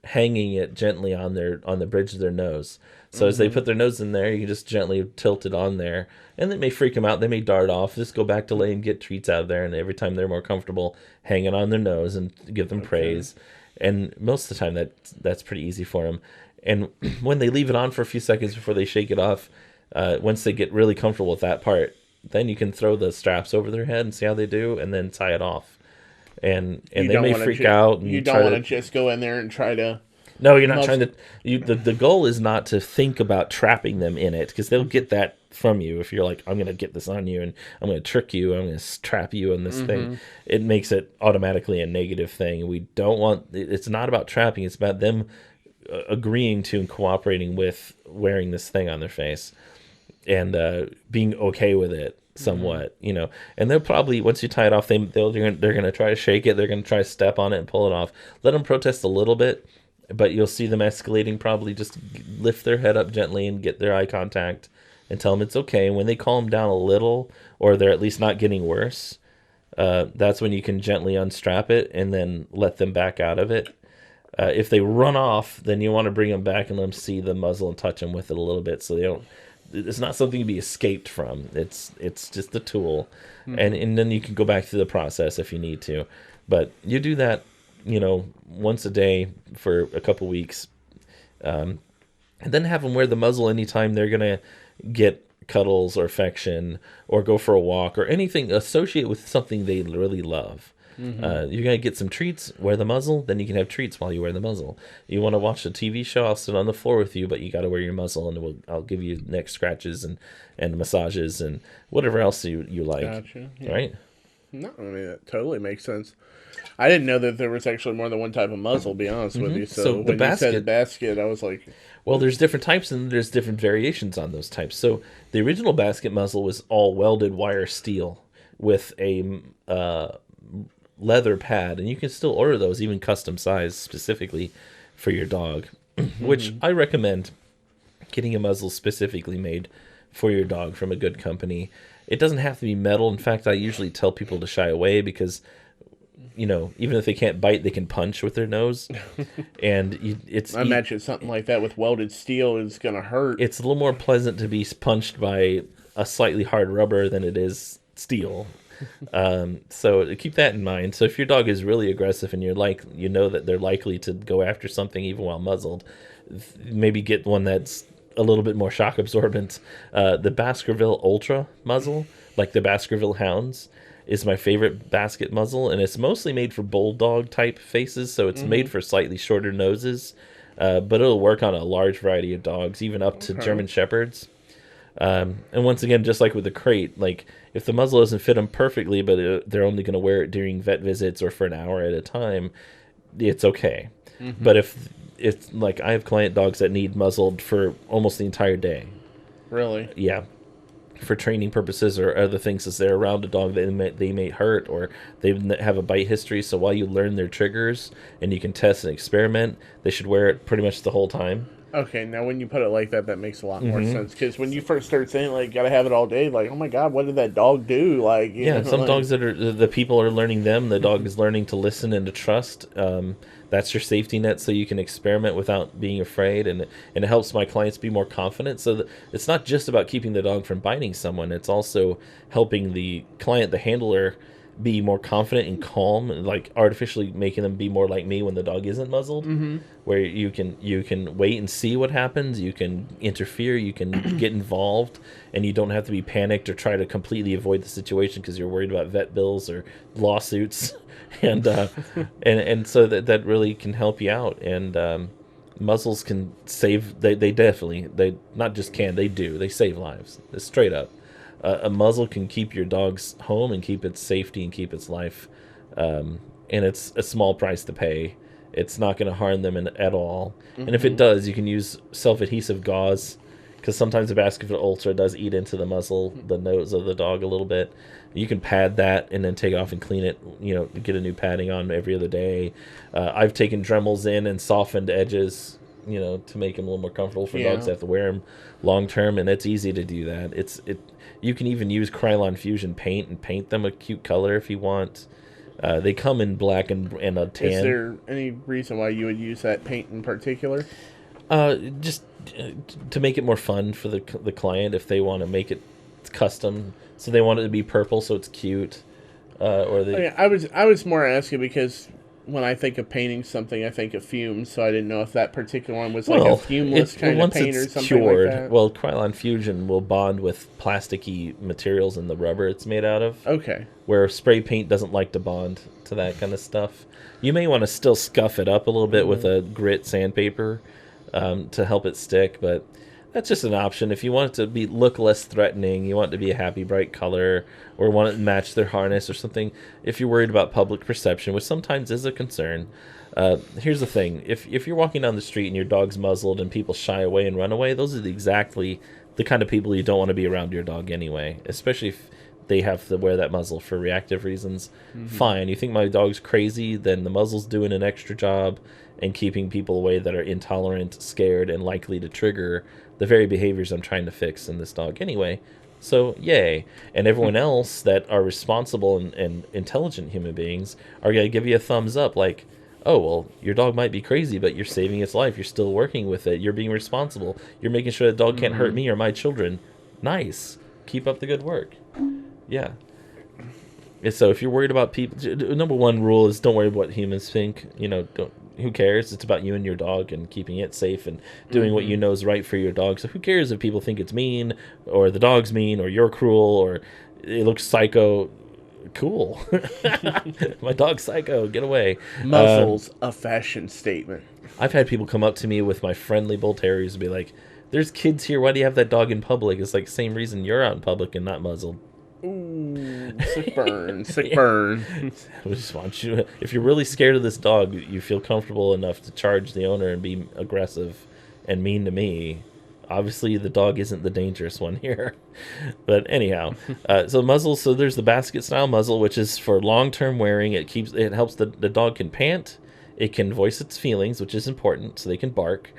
hanging it gently on the bridge of their nose. So as they put their nose in there, you can just gently tilt it on there. And it may freak them out. They may dart off. Just go back to lay and get treats out of there. And every time they're more comfortable, hang it on their nose and give them praise. And most of the time, that's pretty easy for them. And when they leave it on for a few seconds before they shake it off, once they get really comfortable with that part, then you can throw the straps over their head and see how they do, and then tie it off. And they may freak out. And you don't want to just go in there and try to... No, you're not trying to... The goal is not to think about trapping them in it, because they'll get that from you. If you're like, I'm going to get this on you, and I'm going to trick you, I'm going to trap you in this thing, it makes it automatically a negative thing. We don't want... It's not about trapping. It's about them agreeing to and cooperating with wearing this thing on their face. being okay with it somewhat, and they'll probably, once you tie it off, they're going to try to shake it. They're going to try to step on it and pull it off. Let them protest a little bit, but you'll see them escalating. Probably just lift their head up gently and get their eye contact and tell them it's okay. And when they calm down a little, or they're at least not getting worse, that's when you can gently unstrap it and then let them back out of it. If they run off, then you want to bring them back and let them see the muzzle and touch them with it a little bit, so they don't. It's not something to be escaped from. It's just a tool, and then you can go back through the process if you need to. But you do that, once a day for a couple weeks, and then have them wear the muzzle anytime they're gonna get cuddles or affection or go for a walk or anything associated with something they really love. You're going to get some treats, wear the muzzle, then you can have treats while you wear the muzzle. You want to watch a TV show, I'll sit on the floor with you, but you got to wear your muzzle, and I'll give you neck scratches and massages and whatever else you like. Gotcha. Yeah. Right? No, I mean, that totally makes sense. I didn't know that there was actually more than one type of muzzle, to be honest with you. So when you said basket, I was like... Well, there's different types, and there's different variations on those types. So the original basket muzzle was all welded wire steel with a leather pad, and you can still order those, even custom size specifically for your dog, which I recommend getting a muzzle specifically made for your dog from a good company. It doesn't have to be metal. In fact, I usually tell people to shy away because, even if they can't bite, they can punch with their nose. And I imagine something like that with welded steel is going to hurt. It's a little more pleasant to be punched by a slightly hard rubber than it is steel. So keep that in mind. So if your dog is really aggressive and that they're likely to go after something even while muzzled, maybe get one that's a little bit more shock absorbent. The Baskerville Ultra muzzle, like the Baskerville Hounds, is my favorite basket muzzle, and it's mostly made for bulldog type faces, so it's made for slightly shorter noses, but it'll work on a large variety of dogs, even up to German Shepherds. And once again, just like with the crate, like if the muzzle doesn't fit them perfectly, but they're only going to wear it during vet visits or for an hour at a time, it's okay. But if it's like, I have client dogs that need muzzled for almost the entire day. Really? Yeah. For training purposes or other things, as they're around a dog that they may hurt, or they have a bite history. So while you learn their triggers and you can test and experiment, they should wear it pretty much the whole time. Okay, now when you put it like that, that makes a lot more sense. Because when you first start saying, like, gotta have it all day, like, oh my God, what did that dog do? Like, some dogs that are, the people are learning them, the dog is learning to listen and to trust. That's your safety net, so you can experiment without being afraid, and it helps my clients be more confident. So it's not just about keeping the dog from biting someone, it's also helping the client, the handler, be more confident and calm, and like artificially making them be more like me when the dog isn't muzzled, where you can wait and see what happens, you can interfere, you can get involved, and you don't have to be panicked or try to completely avoid the situation because you're worried about vet bills or lawsuits. And so that really can help you out. And muzzles can save, they definitely, they not just can, they do, they save lives. It's straight up. A muzzle can keep your dog's home and keep its safety and keep its life, and it's a small price to pay. It's not going to harm them at all. And if it does, you can use self-adhesive gauze, because sometimes the Baskerville Ultra does eat into the muzzle, the nose of the dog a little bit. You can pad that and then take off and clean it, get a new padding on every other day. I've taken Dremels in and softened edges, to make them a little more comfortable for dogs that have to wear them long term, and it's easy to do that. You can even use Krylon Fusion paint and paint them a cute color if you want. They come in black and a tan. Is there any reason why you would use that paint in particular? Just to make it more fun for the client, if they want to make it custom. So they want it to be purple, so it's cute. I was more asking because when I think of painting something, I think of fumes. So I didn't know if that particular one was like a fumeless kind of paint or something cured, like that. Well, Krylon Fusion will bond with plasticky materials in the rubber it's made out of. Okay. Where spray paint doesn't like to bond to that kind of stuff. You may want to still scuff it up a little bit with a grit sandpaper to help it stick, but that's just an option. If you want it to look less threatening, you want it to be a happy, bright color, or want it to match their harness or something, if you're worried about public perception, which sometimes is a concern, here's the thing. If you're walking down the street and your dog's muzzled and people shy away and run away, those are exactly the kind of people you don't want to be around your dog anyway, especially if they have to wear that muzzle for reactive reasons. Fine. You think my dog's crazy, then the muzzle's doing an extra job and keeping people away that are intolerant, scared, and likely to trigger the very behaviors I'm trying to fix in this dog anyway. So, yay. And everyone else that are responsible and intelligent human beings are going to give you a thumbs up, like, oh, well, your dog might be crazy, but you're saving its life. You're still working with it. You're being responsible. You're making sure the dog can't hurt me or my children. Nice. Keep up the good work. Yeah. And so if you're worried about people, number one rule is don't worry about what humans think. Who cares? It's about you and your dog and keeping it safe and doing what you know is right for your dog. So who cares if people think it's mean or the dog's mean or you're cruel or it looks psycho? Cool. My dog's psycho. Get away. Muzzles, a fashion statement. I've had people come up to me with my friendly bull terriers and be like, there's kids here. Why do you have that dog in public? It's like same reason you're out in public and not muzzled. Ooh, sick burn, sick burn. I just want you, if you're really scared of this dog, you feel comfortable enough to charge the owner and be aggressive and mean to me. Obviously, the dog isn't the dangerous one here. But anyhow, so muzzles. So there's the basket style muzzle, which is for long-term wearing. It helps the dog can pant. It can voice its feelings, which is important, so they can bark.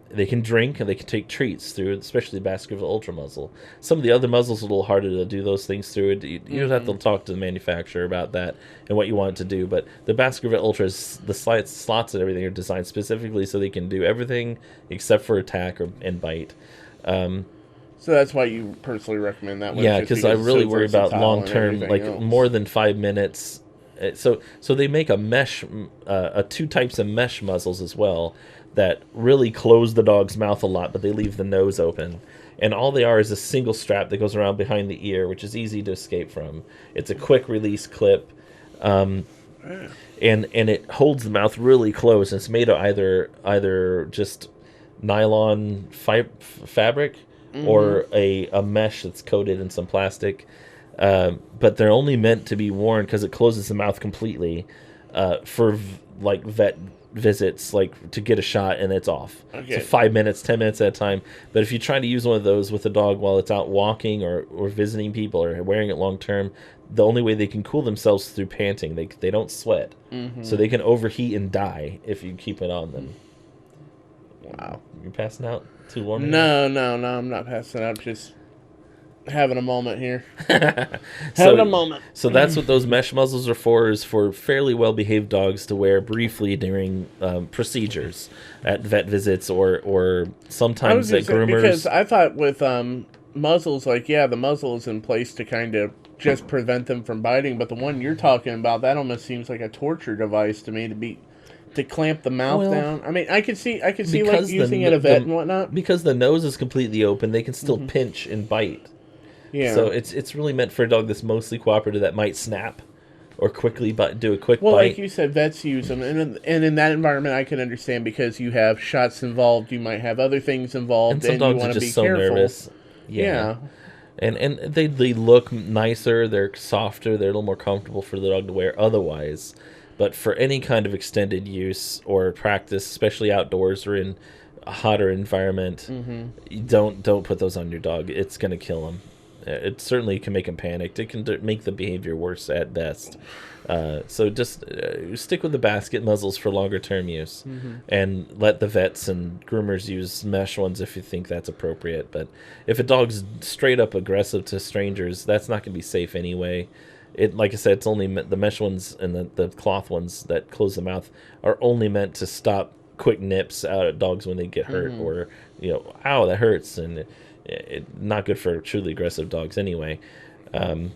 They can drink and they can take treats through it, especially the Baskerville Ultra muzzle. Some of the other muzzles are a little harder to do those things through it. You have to talk to the manufacturer about that and what you want it to do. But the Baskerville Ultras, the slots and everything are designed specifically so they can do everything except for attack and bite. So that's why you personally recommend that one? Yeah, because I really worry about long-term, like else. More than 5 minutes. So they make a mesh, two types of mesh muzzles as well that really close the dog's mouth a lot, but they leave the nose open. And all they are is a single strap that goes around behind the ear, which is easy to escape from. It's a quick release clip, and it holds the mouth really close. And it's made of either just nylon fabric or a mesh that's coated in some plastic. But they're only meant to be worn because it closes the mouth completely for like vet visits, like to get a shot, and it's off. Okay. So 5 minutes, 10 minutes at a time. But if you try to use one of those with a dog while it's out walking or visiting people or wearing it long term, the only way they can cool themselves is through panting. They don't sweat, so they can overheat and die if you keep it on them. Wow, you're passing out too warm? No, I'm not passing out. Just having a moment here. Having a moment. So that's what those mesh muzzles are for, is for fairly well-behaved dogs to wear briefly during procedures at vet visits or sometimes at groomers. Because I thought with muzzles, like, yeah, the muzzle is in place to kind of just prevent them from biting, but the one you're talking about, that almost seems like a torture device to me to clamp the mouth down. I mean, I could see like using it at a vet and whatnot. Because the nose is completely open, they can still pinch and bite. Yeah. So it's really meant for a dog that's mostly cooperative that might snap or quickly do a quick bite. Well, like you said, vets use them, and in that environment, I can understand because you have shots involved, you might have other things involved, and some dogs you want are to just be so careful. Nervous. Yeah. And they look nicer, they're softer, they're a little more comfortable for the dog to wear otherwise. But for any kind of extended use or practice, especially outdoors or in a hotter environment, don't put those on your dog. It's going to kill them. It certainly can make them panicked. It can make the behavior worse at best. So just stick with the basket muzzles for longer term use, and let the vets and groomers use mesh ones if you think that's appropriate. But if a dog's straight up aggressive to strangers, that's not going to be safe anyway. Like I said, it's only the mesh ones and the cloth ones that close the mouth are only meant to stop quick nips out at dogs when they get hurt or ow, that hurts, and not good for truly aggressive dogs anyway. And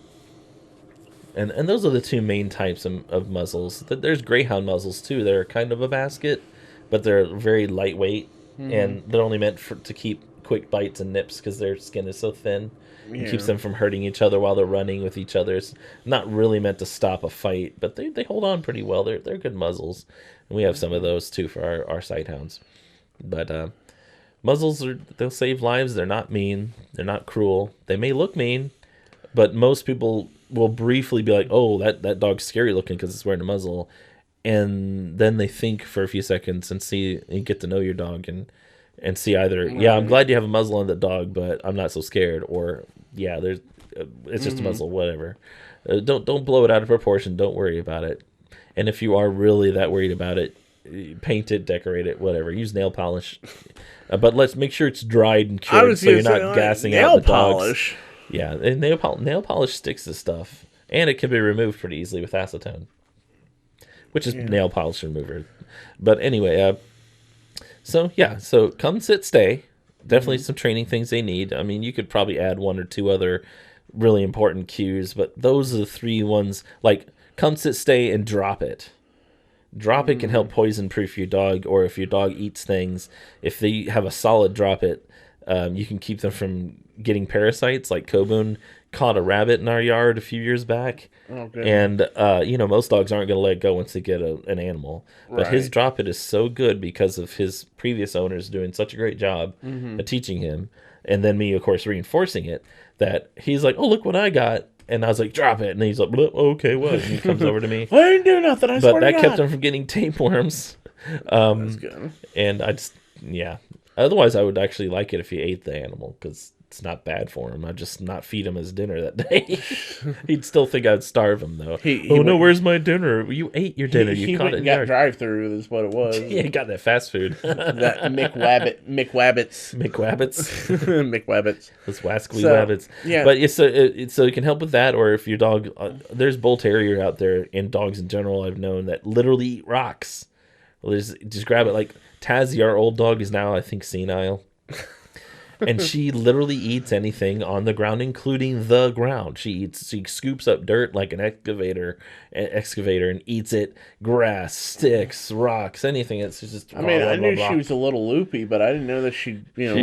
those are the two main types of muzzles. There's greyhound muzzles too. They're kind of a basket, but they're very lightweight, and they're only meant to keep quick bites and nips because their skin is so thin. It keeps them from hurting each other while they're running with each other. It's not really meant to stop a fight, but they hold on pretty well. They're good muzzles, and we have some of those too for our sighthounds. But muzzles they'll save lives. They're not mean. They're not cruel. They may look mean, but most people will briefly be like, "Oh, that dog's scary looking because it's wearing a muzzle," and then they think for a few seconds and get to know your dog, and and see either, yeah, I'm glad you have a muzzle on the dog, but I'm not so scared, or yeah, there's it's just a muzzle, whatever. Don't blow it out of proportion. Don't worry about it. And if you are really that worried about it, paint it, decorate it, whatever. Use nail polish, but let's make sure it's dried and cured, so you're not gassing out the dogs. Yeah, and nail polish sticks to stuff, and it can be removed pretty easily with acetone, which is nail polish remover. But anyway, so come, sit, stay. Definitely some training things they need. I mean, you could probably add one or two other really important cues, but those are the three ones. Like, come, sit, stay, and drop it. Drop it can help poison proof your dog, or if your dog eats things, if they have a solid drop it, you can keep them from getting parasites. Like Kobun caught a rabbit in our yard a few years back. And most dogs aren't going to let go once they get an animal, but his drop it is so good because of his previous owners doing such a great job at teaching him, and then me, of course, reinforcing it, that he's like, oh, look what I got. And I was like, drop it. And he's like, okay, what? And he comes over to me. I didn't do nothing, I swear to God. But that kept him from getting tapeworms. That's good. And I just, otherwise I would actually like it if he ate the animal, because it's not bad for him. I'd just not feed him his dinner that day. He'd still think I'd starve him, though. Where's my dinner? You ate your dinner. You caught it in got drive-through is what it was. Yeah, he got that fast food. That McWabbits. McWabbits. Those wascally wabbits. Yeah. But so it can help with that, or if your dog, there's bull terrier out there, and dogs in general I've known that literally eat rocks. Well, just grab it. Like Tazzy, our old dog, is now, I think, senile. And she literally eats anything on the ground, including the ground. She scoops up dirt like an excavator, and eats it. Grass, sticks, rocks, anything. It's just. I knew she was a little loopy, but I didn't know that she's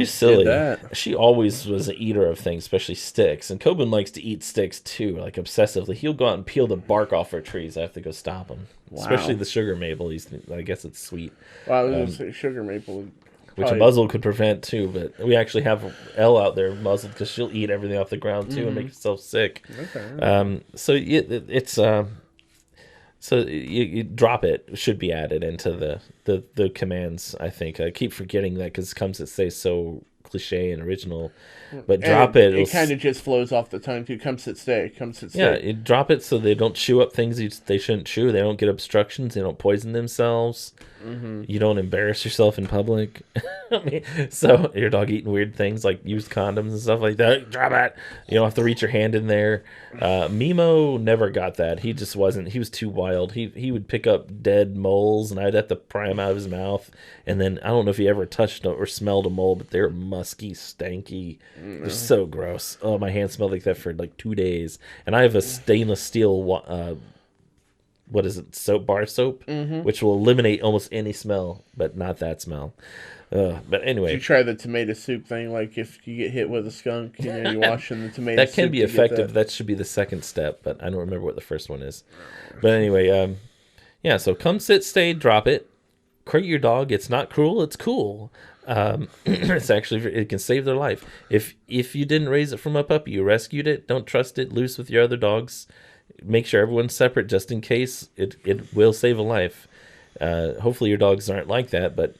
silly. Did that. She always was an eater of things, especially sticks. And Kobun likes to eat sticks too, like obsessively. He'll go out and peel the bark off our trees. I have to go stop him. Wow. Especially the sugar maple. I guess it's sweet. Wow, I was going to say sugar maple. Which a muzzle could prevent too, but we actually have Elle out there muzzled because she'll eat everything off the ground too and make herself sick. Okay. So you drop it should be added into the commands. I think I keep forgetting that because it stays so cliche and original, but drop it. It kind of just flows off the tongue too. Come sit, stay. Come sit, stay. Yeah, you drop it so they don't chew up things they shouldn't chew. They don't get obstructions. They don't poison themselves. You don't embarrass yourself in public. So your dog eating weird things like used condoms and stuff like that, drop it. You don't have to reach your hand in there. Mimo never got that. He just wasn't. He was too wild. He would pick up dead moles, and I'd have to pry them out of his mouth. And then I don't know if he ever touched or smelled a mole, but they're musky, stanky. They're so gross. Oh, my hand smelled like that for like 2 days. And I have a stainless steel what is it, bar soap, which will eliminate almost any smell, but not that smell. But anyway, did you try the tomato soup thing? Like if you get hit with a skunk, you're washing the tomato soup. That can be effective. That should be the second step, but I don't remember what the first one is. But anyway, so come, sit, stay, drop it. Crate your dog. It's not cruel. It's cool. It's actually, it can save their life. If you didn't raise it from a puppy, you rescued it. Don't trust it loose with your other dogs. Make sure everyone's separate just in case. It will save a life. Hopefully your dogs aren't like that, but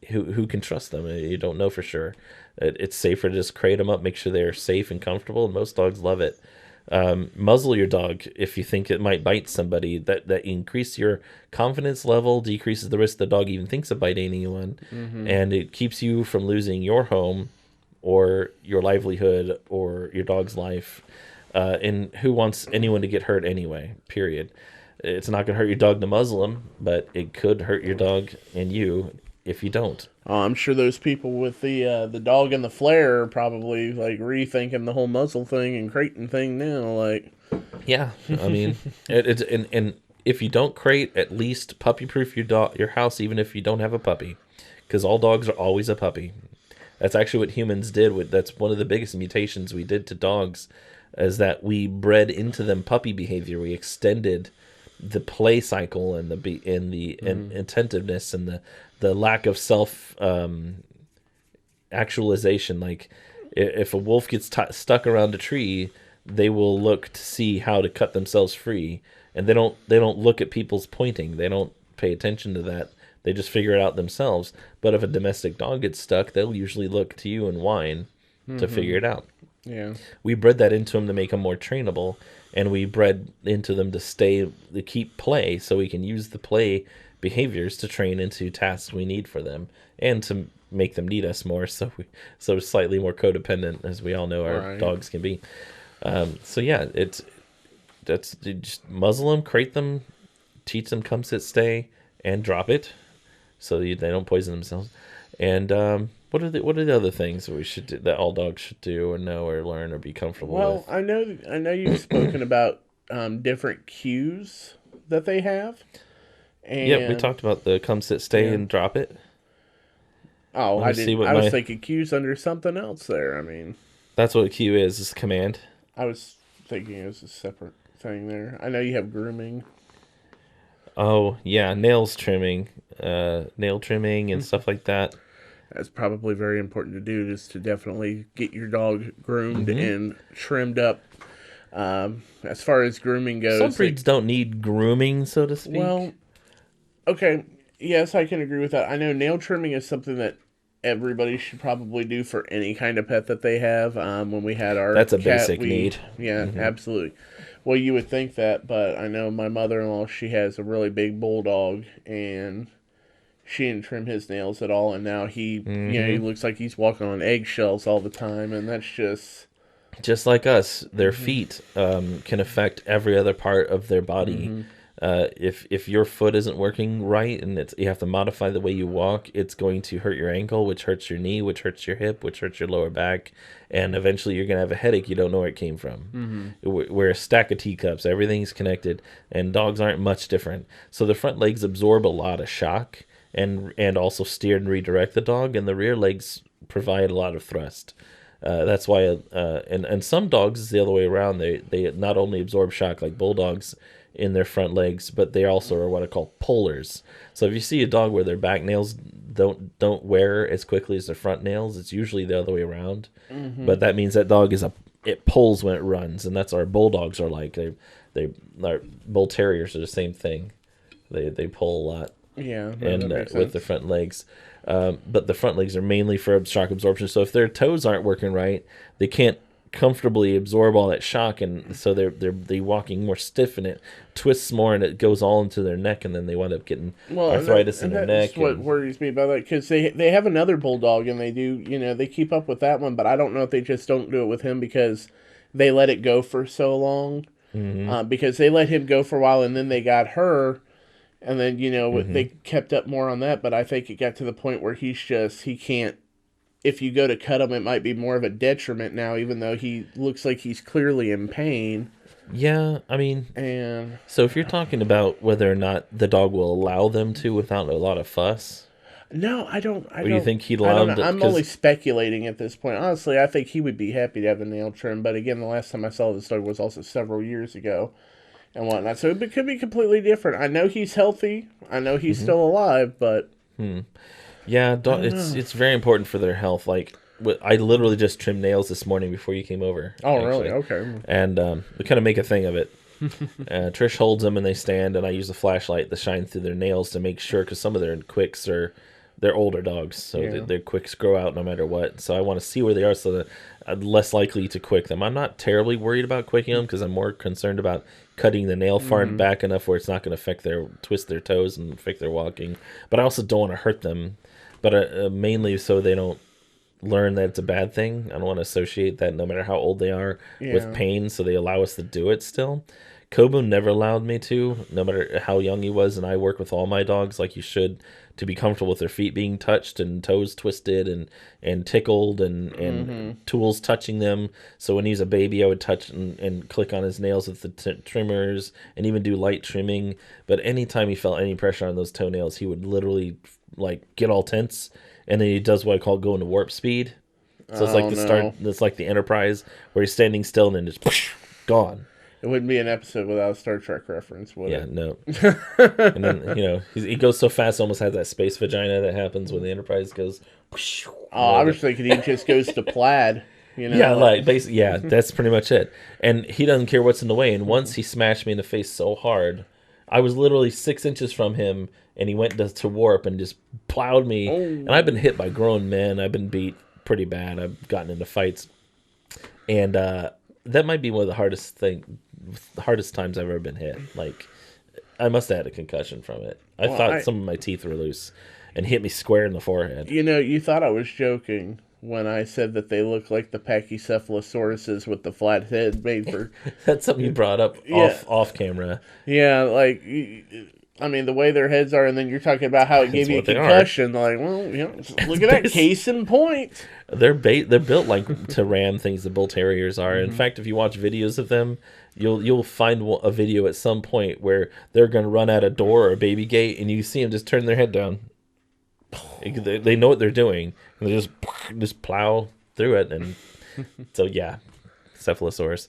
who can trust them? You don't know for sure. It's safer to just crate them up, make sure they're safe and comfortable, and most dogs love it. Muzzle your dog if you think it might bite somebody. That increase your confidence level, decreases the risk the dog even thinks of biting anyone, and it keeps you from losing your home or your livelihood or your dog's life. And who wants anyone to get hurt anyway, period. It's not going to hurt your dog to muzzle him, but it could hurt your dog and you if you don't. I'm sure those people with the dog and the flare are probably like rethinking the whole muzzle thing and crating thing now. Like, yeah, I mean, and if you don't crate, at least puppy-proof your house, even if you don't have a puppy, because all dogs are always a puppy. That's actually what humans did. That's one of the biggest mutations we did to dogs. Is that we bred into them puppy behavior. We extended the play cycle and the attentiveness and the lack of self actualization. Like if a wolf gets stuck around a tree, they will look to see how to cut themselves free, and they don't look at people's pointing. They don't pay attention to that. They just figure it out themselves. But if a domestic dog gets stuck, they'll usually look to you and whine to figure it out. Yeah. We bred that into them to make them more trainable, and we bred into them to keep play, so we can use the play behaviors to train into tasks we need for them, and to make them need us more, so slightly more codependent, as we all know our dogs can be. So yeah, that's just muzzle them, crate them, teach them come, sit, stay, and drop it, so they don't poison themselves. And what are the other things that we should do, that all dogs should do or know or learn or be comfortable with? Well, I know you've spoken about different cues that they have. And yeah, we talked about the come, sit, stay, and drop it. Oh, I didn't. I was thinking cues under something else there. I mean, that's what a cue is command. I was thinking it was a separate thing there. I know you have grooming. Oh yeah, nail trimming and stuff like that. That's probably very important to do, just to definitely get your dog groomed and trimmed up. As far as grooming goes, some breeds don't need grooming, so to speak. Well, okay, yes, I can agree with that. I know nail trimming is something that everybody should probably do for any kind of pet that they have. When we had our that's a cat, basic need. Yeah, absolutely. Well, you would think that, but I know my mother-in-law, she has a really big bulldog, and she didn't trim his nails at all, and now he looks like he's walking on eggshells all the time, and that's just like us. Their feet can affect every other part of their body. If your foot isn't working right, and you have to modify the way you walk, it's going to hurt your ankle, which hurts your knee, which hurts your hip, which hurts your lower back, and eventually you're going to have a headache you don't know where it came from. We're a stack of teacups. Everything's connected, and dogs aren't much different. So the front legs absorb a lot of shock and also steer and redirect the dog, and the rear legs provide a lot of thrust. That's why, and some dogs is the other way around. They not only absorb shock like bulldogs in their front legs, but they also are what I call pullers. So if you see a dog where their back nails don't wear as quickly as their front nails, it's usually the other way around. But that means that dog it pulls when it runs, and that's our bulldogs are like. Our bull terriers are the same thing. They pull a lot. Yeah, and with the front legs. But the front legs are mainly for shock absorption. So if their toes aren't working right, they can't comfortably absorb all that shock, and so they're walking more stiff, and it twists more, and it goes all into their neck, and then they wind up getting arthritis in their neck. That's what worries me about that, because they have another bulldog, and they keep up with that one, but I don't know if they just don't do it with him because they let it go for so long. Because they let him go for a while, and then they got her. And then, they kept up more on that, but I think it got to the point where he can't, if you go to cut him, it might be more of a detriment now, even though he looks like he's clearly in pain. Yeah, I mean, so if you're talking about whether or not the dog will allow them to without a lot of fuss. No, I don't. Or you think he'd allow them to? I'm only speculating at this point. Honestly, I think he would be happy to have the nail trim, but again, the last time I saw this dog was also several years ago. And whatnot, so it could be completely different. I know he's healthy. I know he's still alive, but yeah, it's very important for their health. Like I literally just trimmed nails this morning before you came over. Oh, actually. Really? Okay. And we kind of make a thing of it. Trish holds them and they stand, and I use a flashlight to shine through their nails to make sure, because some of their quicks they're older dogs, so their quicks grow out no matter what. So I want to see where they are, so that I'm less likely to quick them. I'm not terribly worried about quicking them, because I'm more concerned about cutting the nail far back enough where it's not going to twist their toes and affect their walking. But I also don't want to hurt them. But mainly so they don't learn that it's a bad thing. I don't want to associate that, no matter how old they are, with pain, so they allow us to do it still. Kobu never allowed me to, no matter how young he was, and I work with all my dogs like you should, to be comfortable with their feet being touched and toes twisted and tickled and tools touching them. So when he's a baby, I would touch and click on his nails with the trimmers and even do light trimming. But anytime he felt any pressure on those toenails, he would literally get all tense, and then he does what I call go into warp speed. So it's like it's like the Enterprise, where he's standing still and then just gone. It wouldn't be an episode without a Star Trek reference, would it? Yeah, no. And then, he goes so fast, almost has that space vagina that happens when the Enterprise goes. I was thinking he just goes to plaid. Yeah, basically, that's pretty much it. And he doesn't care what's in the way. And once he smashed me in the face so hard, I was literally 6 inches from him, and he went to warp and just plowed me. Oh. And I've been hit by grown men. I've been beat pretty bad. I've gotten into fights. And that might be one of the hardest times I've ever been hit. Like, I must have had a concussion from it. I thought some of my teeth were loose and hit me square in the forehead. You know, you thought I was joking when I said that they look like the Pachycephalosauruses with the flat head made for... That's something you brought up off camera. Yeah, like, I mean, the way their heads are, and then you're talking about how it gave you a concussion. Like, well, you know, look at that case in point. They're built like to ram things the bull terriers are. In fact, if you watch videos of them, you'll find a video at some point where they're going to run out a door or a baby gate, and you see them just turn their head down. They know what they're doing, and they just plow through it. And so yeah, Cephalosaurus.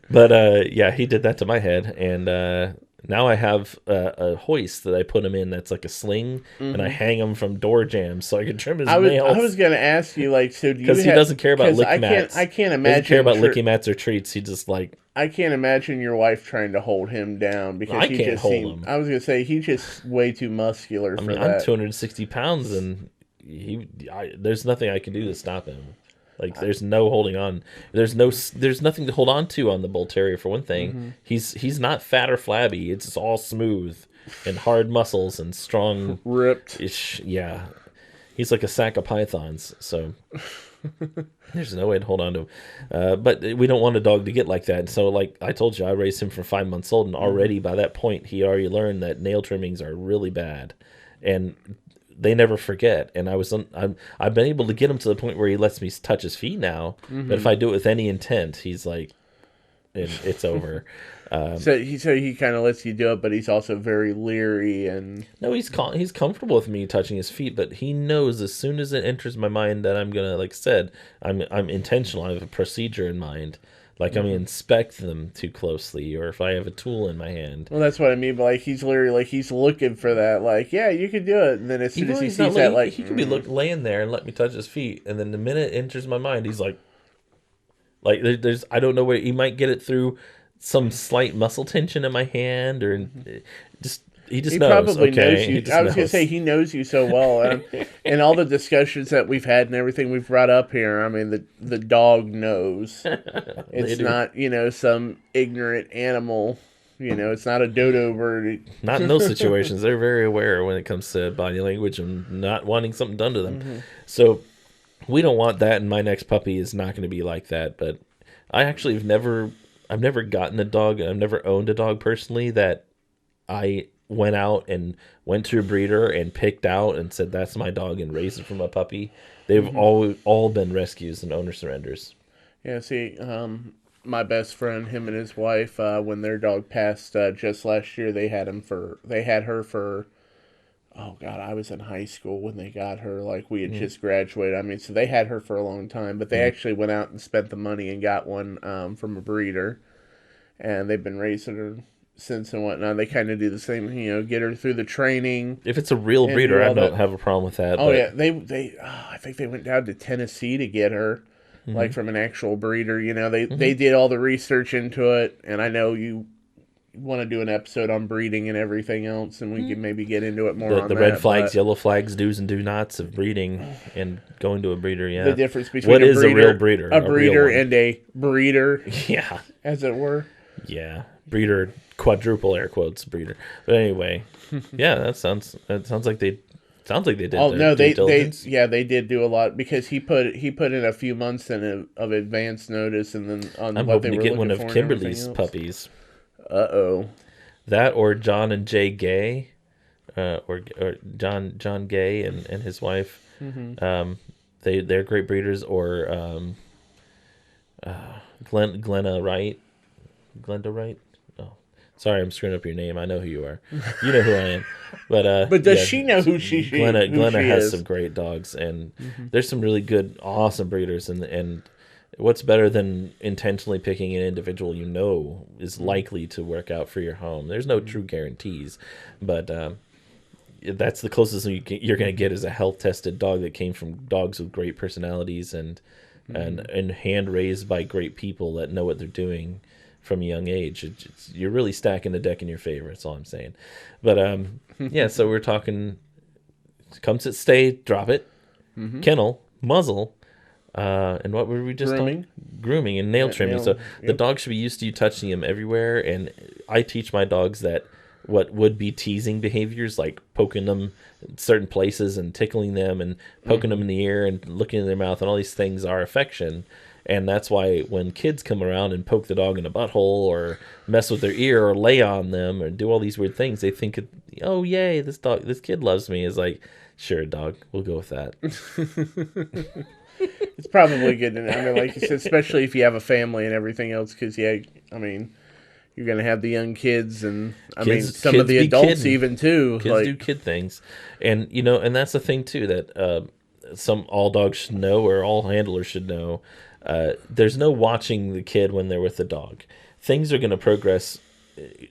But yeah, he did that to my head, and now I have a hoist that I put him in that's like a sling, and I hang him from door jams so I can trim his nails. I was going to ask you, like, so do you... Because he doesn't care about lick mats. I can't imagine... He doesn't care about licking mats or treats. He just like... I can't imagine your wife trying to hold him down because I can't hold him. I was going to say, he's just way too muscular for that. I'm 260 pounds, and there's nothing I can do to stop him. Like, there's no holding on. There's nothing to hold on to on the bull terrier, for one thing. He's not fat or flabby. It's all smooth and hard muscles and strong. Ripped. Yeah. He's like a sack of pythons, so there's no way to hold on to him. But we don't want a dog to get like that. So, like I told you, I raised him from 5 months old, and already by that point, he already learned that nail trimmings are really bad. And they never forget, and I've been able to get him to the point where he lets me touch his feet now. But if I do it with any intent, he's like, it's over. So he kind of lets you do it, but he's also very leery and... No, he's comfortable with me touching his feet, but he knows as soon as it enters my mind that I'm gonna, like I said, I'm intentional. I have a procedure in mind. Like, I'm going to inspect them too closely, or if I have a tool in my hand. Well, that's what I mean, but, like, he's literally, like, he's looking for that, like, yeah, you can do it, and then as soon as he sees that, like... He could be laying there and let me touch his feet, and then the minute it enters my mind, he's like, there's I don't know where, he might get it through some slight muscle tension in my hand, or just... He knows. Probably knows you. I was going to say, he knows you so well. And all the discussions that we've had and everything we've brought up here, I mean, the dog knows. It's not, some ignorant animal. It's not a dodo bird. Not in those situations. They're very aware when it comes to body language and not wanting something done to them. So we don't want that, and my next puppy is not going to be like that. But I actually I've never gotten a dog, and I've never owned a dog personally that I went out and went to a breeder and picked out and said, that's my dog, and raised it from a puppy. They've all been rescues and owner surrenders. Yeah, see, my best friend, him and his wife, when their dog passed just last year, they had her for, oh God, I was in high school when they got her. Like, we had just graduated. I mean, so they had her for a long time, but they actually went out and spent the money and got one from a breeder, and they've been raising her since and whatnot. They kind of do the same, get her through the training. If it's a real breeder, I don't have a problem with that. Oh, but... yeah, I think they went down to Tennessee to get her, like from an actual breeder. They did all the research into it, and I know you want to do an episode on breeding and everything else, and we can maybe get into it more on the red flags, yellow flags, do's and do nots of breeding and going to a breeder. Yeah, the difference between what is a real breeder, a breeder and a breeder. Yeah, as it were. Yeah, breeder, quadruple air quotes breeder. But anyway, yeah, that sounds like they did. Oh no, they did do a lot, because he put in a few months of advance notice, and then on I'm what they were hoping to get looking one for of Kimberly's puppies. That or John and Jay Gay, or John Gay and his wife. They're great breeders. Or Glenda Wright. Oh, sorry, I'm screwing up your name. I know who you are. You know who I am. But does she know who she is? Glenda has some great dogs, and there's some really good, awesome breeders. And what's better than intentionally picking an individual is likely to work out for your home? There's no true guarantees, but that's the closest you're going to get is a health-tested dog that came from dogs with great personalities and hand raised by great people that know what they're doing. from a young age. You're really stacking the deck in your favor. That's all I'm saying. But yeah, so we're talking come sit, stay, drop it, kennel, muzzle, and what were we just Grooming. Grooming and nail trimming. So the dog should be used to you touching him everywhere. And I teach my dogs that what would be teasing behaviors, like poking them in certain places and tickling them and poking them in the ear and looking in their mouth and all these things, are affection. And that's why when kids come around and poke the dog in the butthole or mess with their ear or lay on them or do all these weird things, they think, oh, yay, this kid loves me. Is like, sure, dog, we'll go with that. It's probably good to know. I mean, like you said, especially if you have a family and everything else, because, yeah, I mean, you're going to have the young kids and, some of the adults even, too. Kids do kid things. And, and that's the thing, too, that all dogs should know, or all handlers should know. There's no watching the kid when they're with the dog. Things are going to progress.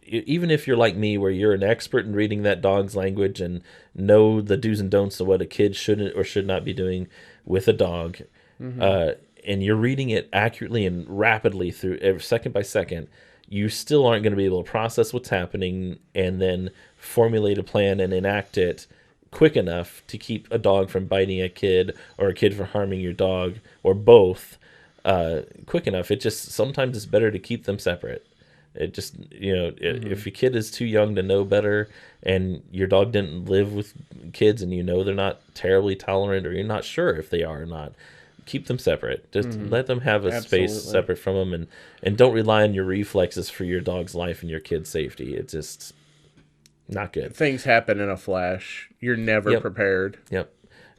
Even if you're like me, where you're an expert in reading that dog's language and know the do's and don'ts of what a kid should or should not be doing with a dog, and you're reading it accurately and rapidly through second by second, you still aren't going to be able to process what's happening and then formulate a plan and enact it quick enough to keep a dog from biting a kid or a kid from harming your dog, or both, quick enough. It just, sometimes it's better to keep them separate. It just, if your kid is too young to know better and your dog didn't live with kids and they're not terribly tolerant, or you're not sure if they are or not, keep them separate. Just let them have a space separate from them, and don't rely on your reflexes for your dog's life and your kid's safety. It's just not good. Things happen in a flash. You're never prepared. Yep.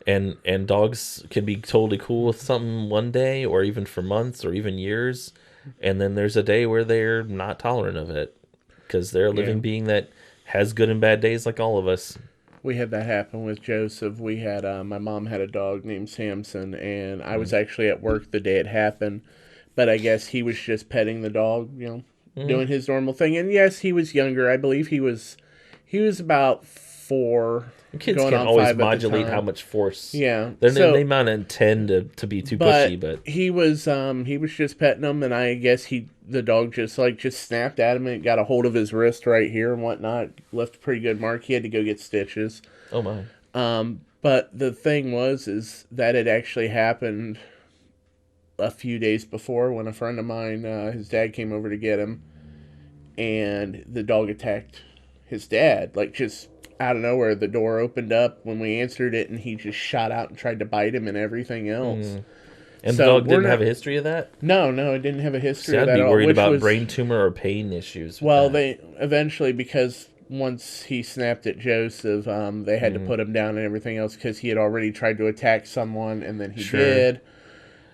And dogs can be totally cool with something one day, or even for months, or even years. And then there's a day where they're not tolerant of it, because they're a living being that has good and bad days like all of us. We had that happen with Joseph. We had, my mom had a dog named Samson, and I was actually at work the day it happened. But I guess he was just petting the dog, doing his normal thing. And yes, he was younger. I believe he was about 4. Kids can't always modulate how much force. Yeah, they might intend to be too pushy, but he was just petting him, and I guess the dog just snapped at him and got a hold of his wrist right here and whatnot. Left a pretty good mark. He had to go get stitches. Oh my! But the thing is that it actually happened a few days before, when a friend of mine, his dad came over to get him, and the dog attacked his dad, just out of nowhere. The door opened up when we answered it, and he just shot out and tried to bite him and everything else. And the dog didn't have a history of that? No, it didn't have a history of that. I'd be worried about brain tumor or pain issues. They eventually, because once he snapped at Joseph, they had to put him down and everything else, because he had already tried to attack someone, and then he did.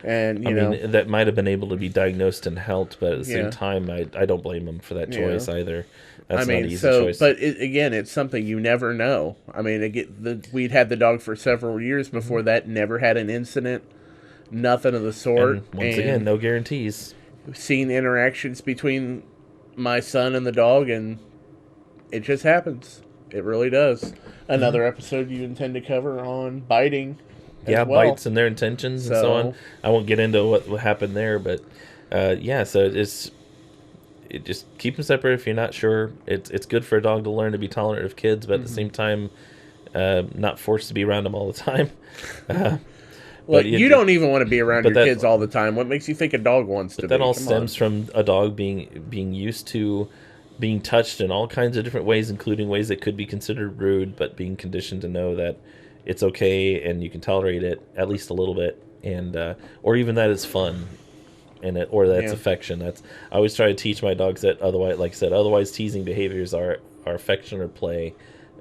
And, I mean, that might have been able to be diagnosed and helped, but at the same time, I don't blame him for that choice either. That's not an easy choice. But again, it's something you never know. I mean, we'd had the dog for several years before that, never had an incident, nothing of the sort. And once again, no guarantees. Seen interactions between my son and the dog, and it just happens. It really does. Another episode you intend to cover on biting. Bites and their intentions and so on. I won't get into what happened there, but so it just keep them separate if you're not sure. It's good for a dog to learn to be tolerant of kids, but at the same time, not forced to be around them all the time. Well, you don't even want to be around your kids all the time. What makes you think a dog wants to be? That all stems from a dog being used to being touched in all kinds of different ways, including ways that could be considered rude, but being conditioned to know that it's okay and you can tolerate it at least a little bit, and or even that it's fun, or that's affection. I always try to teach my dogs that otherwise teasing behaviors are affection or play,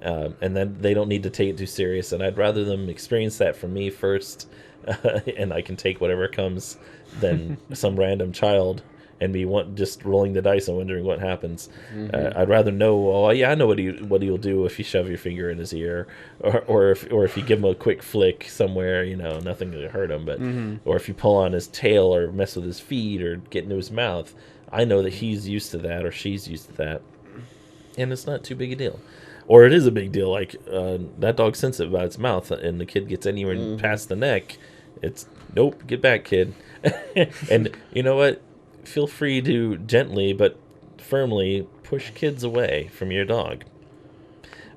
and then they don't need to take it too serious. And I'd rather them experience that from me first, and I can take whatever comes, than some random child and be just rolling the dice and wondering what happens. I'd rather know, I know what he'll do if you shove your finger in his ear, or if you give him a quick flick somewhere, nothing to hurt him, but or if you pull on his tail or mess with his feet or get into his mouth. I know that he's used to that, or she's used to that, and it's not too big a deal. Or it is a big deal, like that dog's sensitive about its mouth, and the kid gets anywhere past the neck, it's nope, get back, kid. And you know what? feel free to gently but firmly push kids away from your dog.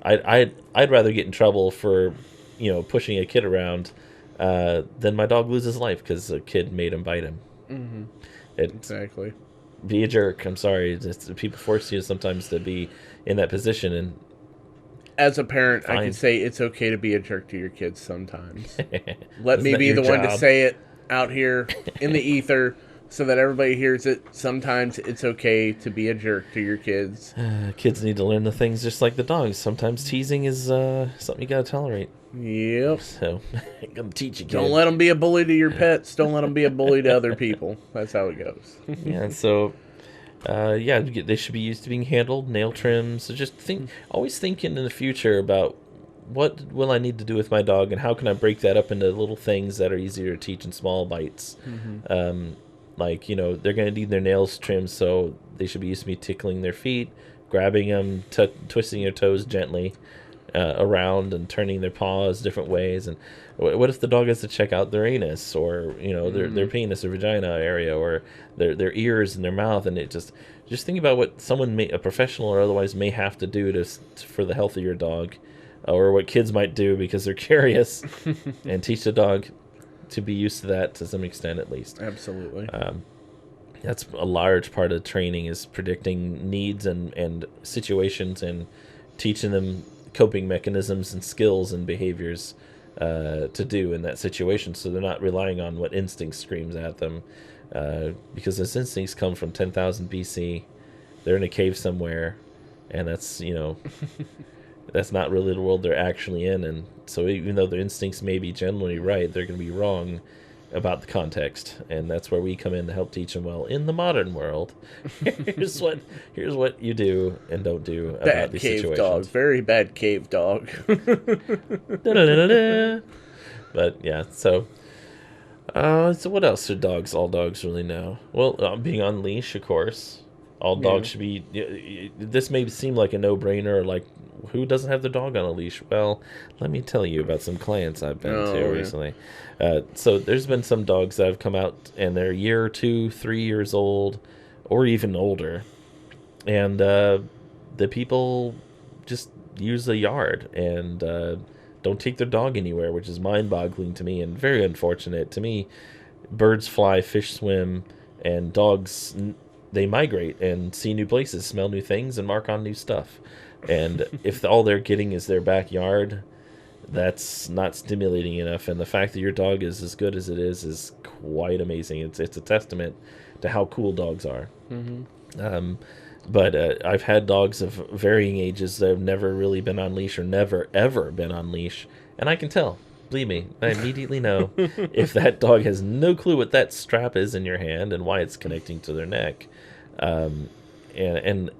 I'd rather get in trouble for, pushing a kid around than my dog lose his life because a kid made him bite him. Mm-hmm. Exactly. Be a jerk. I'm sorry. People force you sometimes to be in that position, and as a parent, I can say it's okay to be a jerk to your kids sometimes. Let me be the one to say it out here in the ether so that everybody hears it. Sometimes it's okay to be a jerk to your kids. Kids need to learn the things just like the dogs. Sometimes teasing is something you gotta tolerate. Yep. So, I'm gonna teach you, kid. Don't let them be a bully to your pets. Don't let them be a bully to other people. That's how it goes. Yeah, so... they should be used to being handled, nail trims. So just always thinking in the future about what will I need to do with my dog and how can I break that up into little things that are easier to teach in small bites. Mm-hmm. They're going to need their nails trimmed, so they should be used to me tickling their feet, grabbing them, twisting their toes gently around and turning their paws different ways. And what if the dog has to check out their anus or their penis or vagina area or their ears and their mouth, and it just think about what a professional or otherwise may have to do for the health of your dog, or what kids might do because they're curious, and teach the dog to be used to that to some extent at least. Absolutely. That's a large part of training, is predicting needs and situations and teaching them coping mechanisms and skills and behaviors to do in that situation, so they're not relying on what instinct screams at them, because those instincts come from 10,000 BC. They're in a cave somewhere, and that's that's not really the world they're actually in. And so even though their instincts may be generally right, they're going to be wrong about the context, and that's where we come in to help teach them. Well, in the modern world, here's what you do and don't do about these situations. Bad cave dog, very bad cave dog. But yeah, so what else should all dogs really know? Well, being on leash, of course. All dogs should be. This may seem like a no-brainer, like who doesn't have their dog on a leash? Well, let me tell you about some clients I've been to recently. So there's been some dogs that have come out and they're a year or 2, 3 years old, or even older, and the people just use the yard and don't take their dog anywhere, which is mind-boggling to me and very unfortunate. To me, birds fly, fish swim, and dogs, they migrate and see new places, smell new things, and mark on new stuff. And if all they're getting is their backyard, that's not stimulating enough. And the fact that your dog is as good as it is quite amazing. It's a testament to how cool dogs are. Mm-hmm. But I've had dogs of varying ages that have never really been on leash or never, ever been on leash. And I can tell. Believe me, I immediately know if that dog has no clue what that strap is in your hand and why it's connecting to their neck. And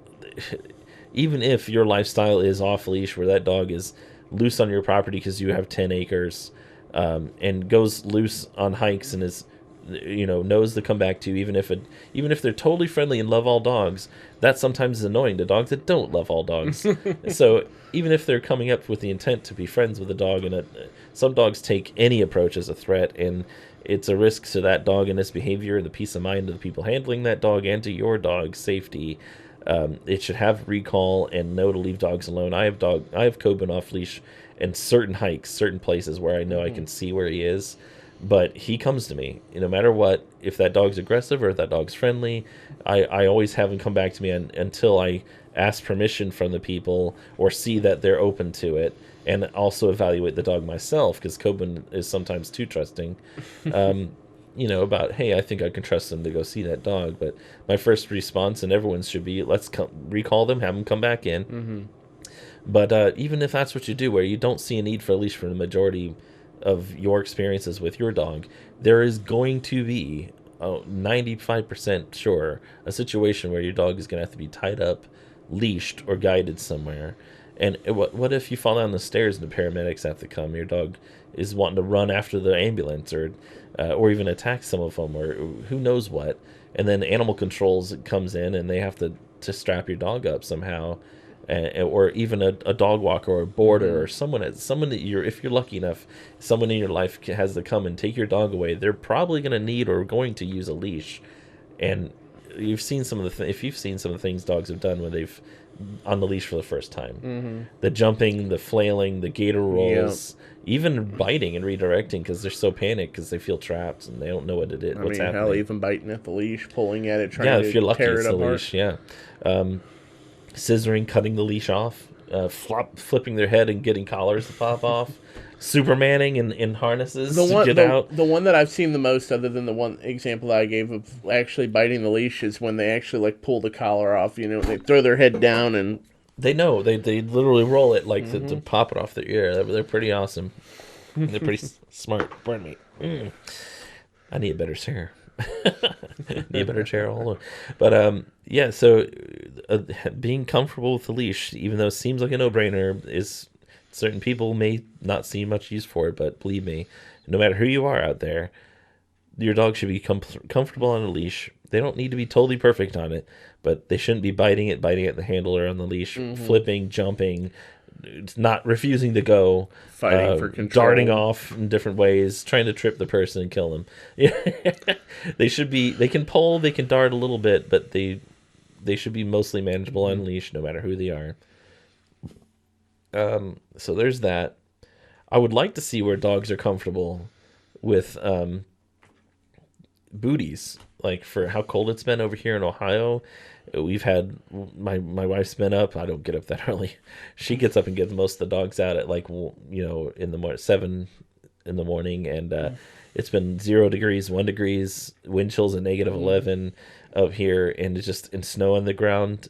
even if your lifestyle is off leash, where that dog is loose on your property because you have 10 acres, and goes loose on hikes and is, knows to come back to you, even if they're totally friendly and love all dogs, that sometimes is annoying to dogs that don't love all dogs. So even if they're coming up with the intent to be friends with a dog, and some dogs take any approach as a threat, and it's a risk to that dog and its behavior, the peace of mind of the people handling that dog, and to your dog's safety. It should have recall and know to leave dogs alone. I have Coben off leash in certain hikes, certain places where I know I can see where he is, but he comes to me no matter what. If that dog's aggressive or if that dog's friendly, I always have him come back to me until I ask permission from the people or see that they're open to it, and also evaluate the dog myself, because Coben is sometimes too trusting. About, hey, I think I can trust them to go see that dog. But my first response, and everyone's should be, let's recall them, have them come back in. Mm-hmm. But even if that's what you do, where you don't see a need for a leash for the majority of your experiences with your dog, there is going to be, 95% sure, a situation where your dog is going to have to be tied up, leashed, or guided somewhere. And what if you fall down the stairs and the paramedics have to come? Your dog is wanting to run after the ambulance, or even attack some of them, or who knows what. And then animal controls comes in and they have to strap your dog up somehow, or even a dog walker or a boarder or someone that if you're lucky enough, someone in your life has to come and take your dog away. They're probably going to need or going to use a leash, and you've seen some of the if you've seen some of the things dogs have done when they've on the leash for the first time, the jumping, the flailing, the gator rolls, even biting and redirecting because they're so panicked because they feel trapped and they don't know what it is. What's happening? Hell, even biting at the leash, pulling at it, trying to if you're lucky, tear it's it the apart. leash. Yeah, scissoring, cutting the leash off, flipping their head and getting collars to pop off. Supermaning in harnesses to get out. The one that I've seen the most, other than the one example that I gave of actually biting the leash, is when they actually like pull the collar off. You know, they throw their head down and they know they literally roll it like to pop it off their ear. They're pretty awesome. They're pretty smart. Pardon me. I need a better chair. Need a better chair all over. But yeah. So being comfortable with the leash, even though it seems like a no-brainer, is. Certain people may not see much use for it, but believe me, no matter who you are out there, your dog should be comfortable on a leash. They don't need to be totally perfect on it, but they shouldn't be biting at the handle or on the leash, flipping, jumping, not refusing to go, fighting for control, darting off in different ways, trying to trip the person and kill them. They should be. They can pull, they can dart a little bit, but they should be mostly manageable on leash, no matter who they are. So there's that. I would like to see where dogs are comfortable with booties. Like for how cold it's been over here in Ohio, we've had my wife's been up. I don't get up that early. She gets up and gets most of the dogs out at like in the morning, 7 in the morning, and it's been 0 degrees, 1 degrees, wind chills at -11 up here, and it's just in snow on the ground.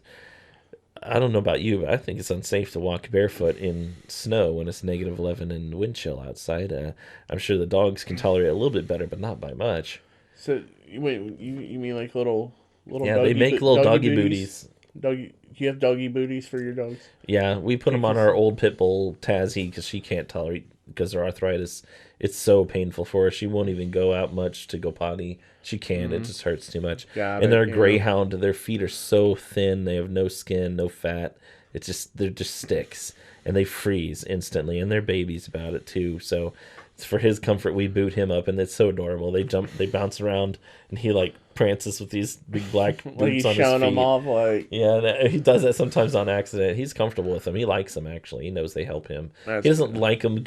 I don't know about you, but I think it's unsafe to walk barefoot in snow when it's -11 and wind chill outside. I'm sure the dogs can tolerate it a little bit better, but not by much. So wait, you mean like little yeah, they make little doggy booties. Doggy, do you have doggy booties for your dogs? Yeah, we put them on our old pit bull Tazzy because she can't tolerate, because her arthritis. It's so painful for her. She won't even go out much to go potty. She can't. It just hurts too much. And they're a greyhound. Their feet are so thin. They have no skin, no fat. They're just sticks, and they freeze instantly. And they're babies about it too. So for his comfort, we boot him up, and it's so adorable. They bounce around, and he like prances with these big black boots like he's on his feet. showing them off, like he does that sometimes on accident. He's comfortable with them. He likes them actually. He knows they help him. He doesn't like them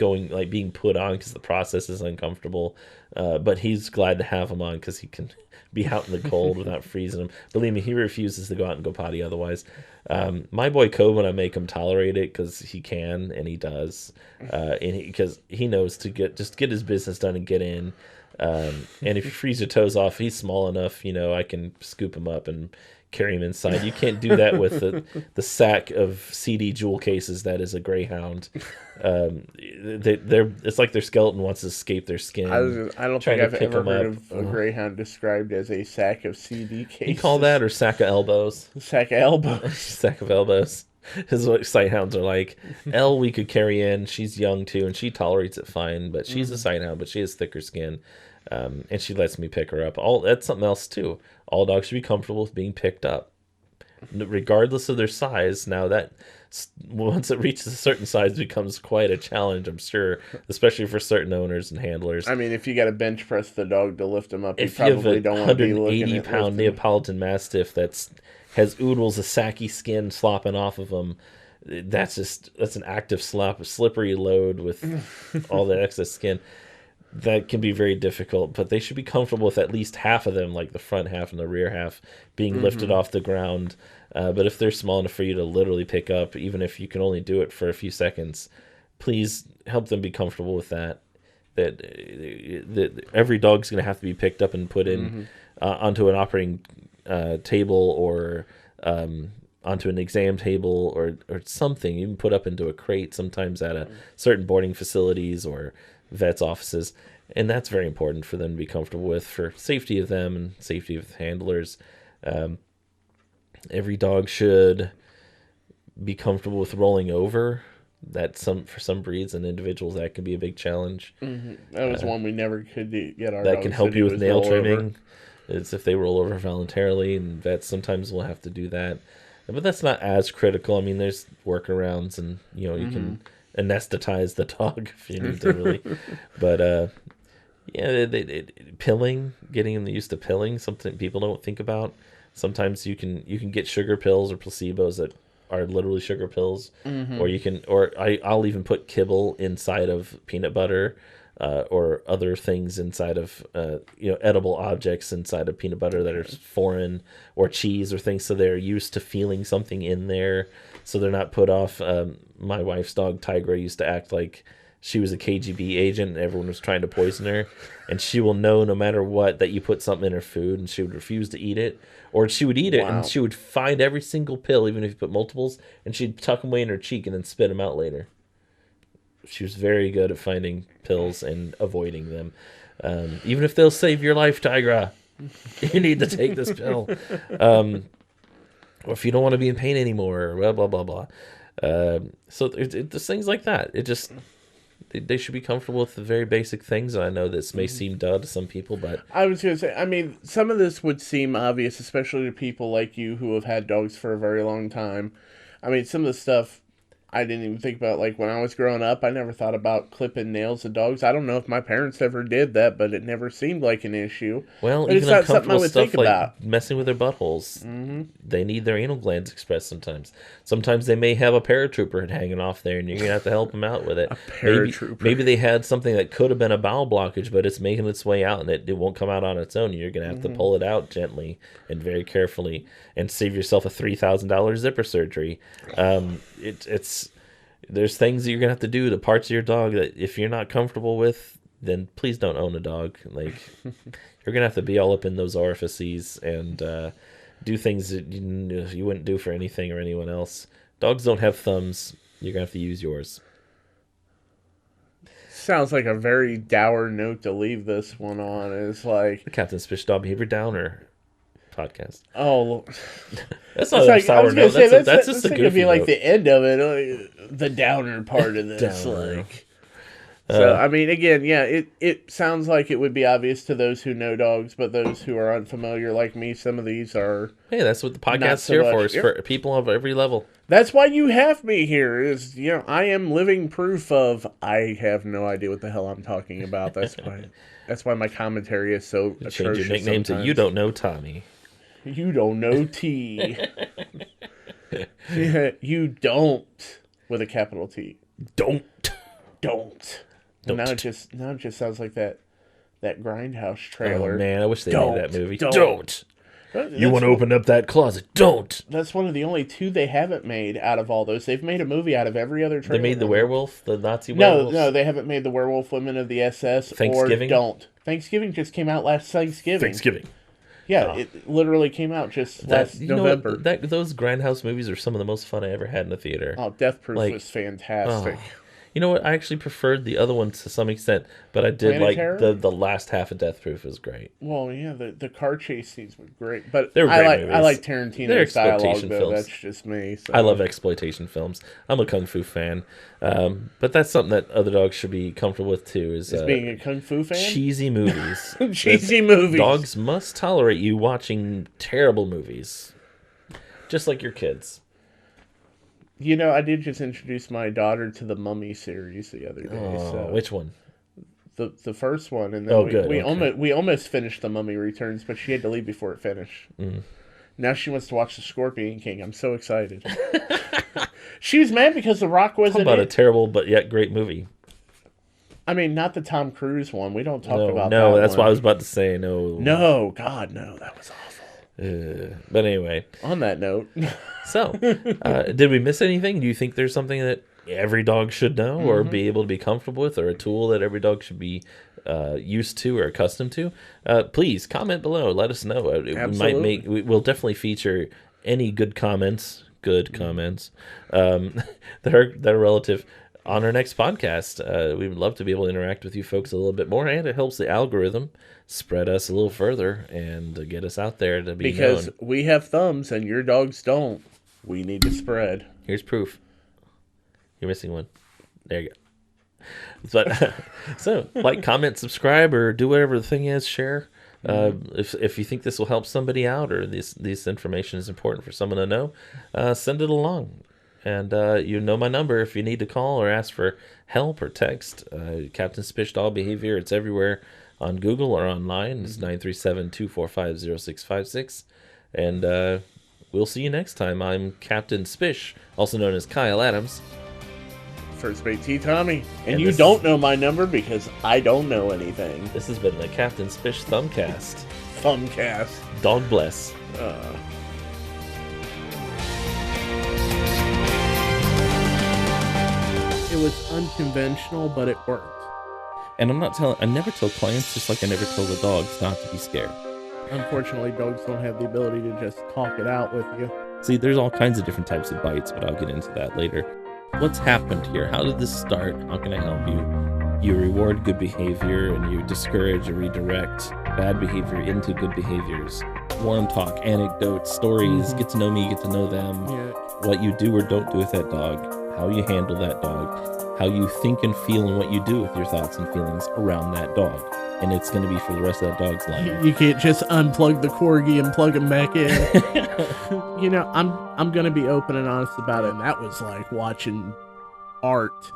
being put on because the process is uncomfortable. But he's glad to have them on because he can be out in the cold without freezing them. Believe me, he refuses to go out and go potty otherwise. My boy Coben, I make him tolerate it because he can, and he does, because he knows to get his business done and get in. And if you freeze your toes off, he's small enough, I can scoop him up and carry him inside. You can't do that with the sack of CD jewel cases that is a greyhound. It's like their skeleton wants to escape their skin. I don't think I've ever heard of a greyhound described as a sack of CD cases. You call that, or sack of elbows? Sack of elbows. Sack of elbows is what sighthounds are like. Elle we could carry in. She's young too, and she tolerates it fine. But she's a sighthound, but she has thicker skin, and she lets me pick her up. That's something else too. All dogs should be comfortable with being picked up, regardless of their size. Now that once it reaches a certain size, it becomes quite a challenge, I'm sure, especially for certain owners and handlers. I mean, if you got to bench press the dog to lift him up, if you probably don't want to be looking at 180-pound Neapolitan Mastiff has oodles of sacky skin slopping off of them. That's an active slippery load with all that excess skin. That can be very difficult, but they should be comfortable with at least half of them, like the front half and the rear half, being lifted off the ground. But if they're small enough for you to literally pick up, even if you can only do it for a few seconds, please help them be comfortable with that. That every dog's going to have to be picked up and put in onto an operating table, or onto an exam table, or something. You can put up into a crate sometimes at a certain boarding facilities or vets' offices, and that's very important for them to be comfortable with, for safety of them and safety of handlers. Every dog should be comfortable with rolling over. For some breeds and individuals, that can be a big challenge. That was one we never could get our that dogs can help to you do, with nail trimming. Over. It's if they roll over voluntarily, and vets sometimes will have to do that, but that's not as critical. I mean, there's workarounds, and you can anesthetize the dog if you need to, really. But pilling, getting them used to pilling, something people don't think about. Sometimes you can get sugar pills or placebos that are literally sugar pills, I'll even put kibble inside of peanut butter, or other things inside of edible objects inside of peanut butter that are foreign, or cheese or things, so they're used to feeling something in there, so they're not put off. My wife's dog Tigra used to act like she was a KGB agent and everyone was trying to poison her, and she will know no matter what that you put something in her food, and she would refuse to eat it, or she would eat it and she would find every single pill, even if you put multiples, and she'd tuck them away in her cheek and then spit them out later. She was very good at finding pills and avoiding them. Even if they'll save your life, Tigra, you need to take this pill. Or if you don't want to be in pain anymore, blah, blah, blah, blah. So there's things like that. It just... They should be comfortable with the very basic things. And I know this may seem dull to some people, but... I was going to say, I mean, some of this would seem obvious, especially to people like you who have had dogs for a very long time. I mean, some of the stuff I didn't even think about. Like, when I was growing up, I never thought about clipping nails of dogs. I don't know if my parents ever did that, but it never seemed like an issue. Well, but even uncomfortable stuff like messing with their buttholes. They need their anal glands expressed sometimes. Sometimes they may have a paratrooper hanging off there, and you're going to have to help them out with it. A paratrooper. Maybe they had something that could have been a bowel blockage, but it's making its way out, and it won't come out on its own. You're going to have to pull it out gently and very carefully and save yourself a $3,000 zipper surgery. There's things that you're going to have to do to parts of your dog that if you're not comfortable with, then please don't own a dog. Like, you're going to have to be all up in those orifices and do things that you wouldn't do for anything or anyone else. Dogs don't have thumbs. You're going to have to use yours. Sounds like a very dour note to leave this one on. It's like... The Captain Spish Dog Behavior Downer podcast. Oh, that's not a sour note. That's just a goofy be like note. The end of it, the downer part of this. Like, so I mean, again, yeah, it sounds like it would be obvious to those who know dogs, but those who are unfamiliar like me, some of these are. Hey, that's what the podcast's here for. Is for people of every level. That's why you have me here. Is I am living proof of I have no idea what the hell I'm talking about. That's why. That's why my commentary is so atrocious. Change your nickname to You Don't Know Tommy. You don't know T. You don't with a capital T. Don't. Now it just sounds like that Grindhouse trailer. Oh man, I wish they made that movie. Don't. You want to open up that closet? Don't. That's one of the only two they haven't made out of all those. They've made a movie out of every other trailer. They made the werewolf, the Nazi werewolf. No, they haven't made the Werewolf Women of the SS. Thanksgiving? Or Don't. Thanksgiving just came out last Thanksgiving. Yeah, It literally came out just last November. Those Grindhouse movies are some of the most fun I ever had in the theater. Oh, Death Proof was fantastic. You know what? I actually preferred the other ones to some extent, but I did like the last half of Death Proof was great. Well, yeah, the car chase scenes were great, but I like Tarantino's dialogue though. Films. That's just me. So. I love exploitation films. I'm a kung fu fan, but that's something that other dogs should be comfortable with too. Is being a kung fu fan? Cheesy movies. Cheesy movies. Dogs must tolerate you watching terrible movies, just like your kids. I did just introduce my daughter to the Mummy series the other day. So which one? The first one, and then we almost finished The Mummy Returns, but she had to leave before it finished. Now she wants to watch The Scorpion King. I'm so excited. She was mad because The Rock wasn't a terrible but yet great movie. I mean, not the Tom Cruise one. We don't talk about that. No, that's what I was about to say. No, God, no, that was awful. But anyway, on that note, so did we miss anything? Do you think there's something that every dog should know or be able to be comfortable with, or a tool that every dog should be used to or accustomed to? Please comment below. Let us know. We'll definitely feature any good comments that are relative on our next podcast. We would love to be able to interact with you folks a little bit more, and it helps the algorithm spread us a little further and get us out there to be because known. We have thumbs and your dogs don't. We need to spread. Here's proof. You're missing one. There you go. But so like, comment, subscribe, or do whatever the thing is. Share. If you think this will help somebody out, or this information is important for someone to know, send it along. And you know my number if you need to call or ask for help or text. Captain Spish Dog Behavior. It's everywhere on Google or online. It's 937-245-0656. And we'll see you next time. I'm Captain Spish, also known as Kyle Adams. First mate T.Tommy. And you don't know my number because I don't know anything. This has been the Captain Spish Thumbcast. Thumbcast. Dog bless. It was unconventional, but it worked. And I never tell clients, just like I never tell the dogs, not to be scared. Unfortunately, dogs don't have the ability to just talk it out with you. See, there's all kinds of different types of bites, but I'll get into that later. What's happened here? How did this start? How can I help you? You reward good behavior and you discourage or redirect bad behavior into good behaviors. Warm talk, anecdotes, stories, get to know me, get to know them. Yeah. What you do or don't do with that dog, how you handle that dog, how you think and feel and what you do with your thoughts and feelings around that dog. And it's going to be for the rest of that dog's life. You can't just unplug the corgi and plug him back in. You know, I'm going to be open and honest about it. And that was like watching art.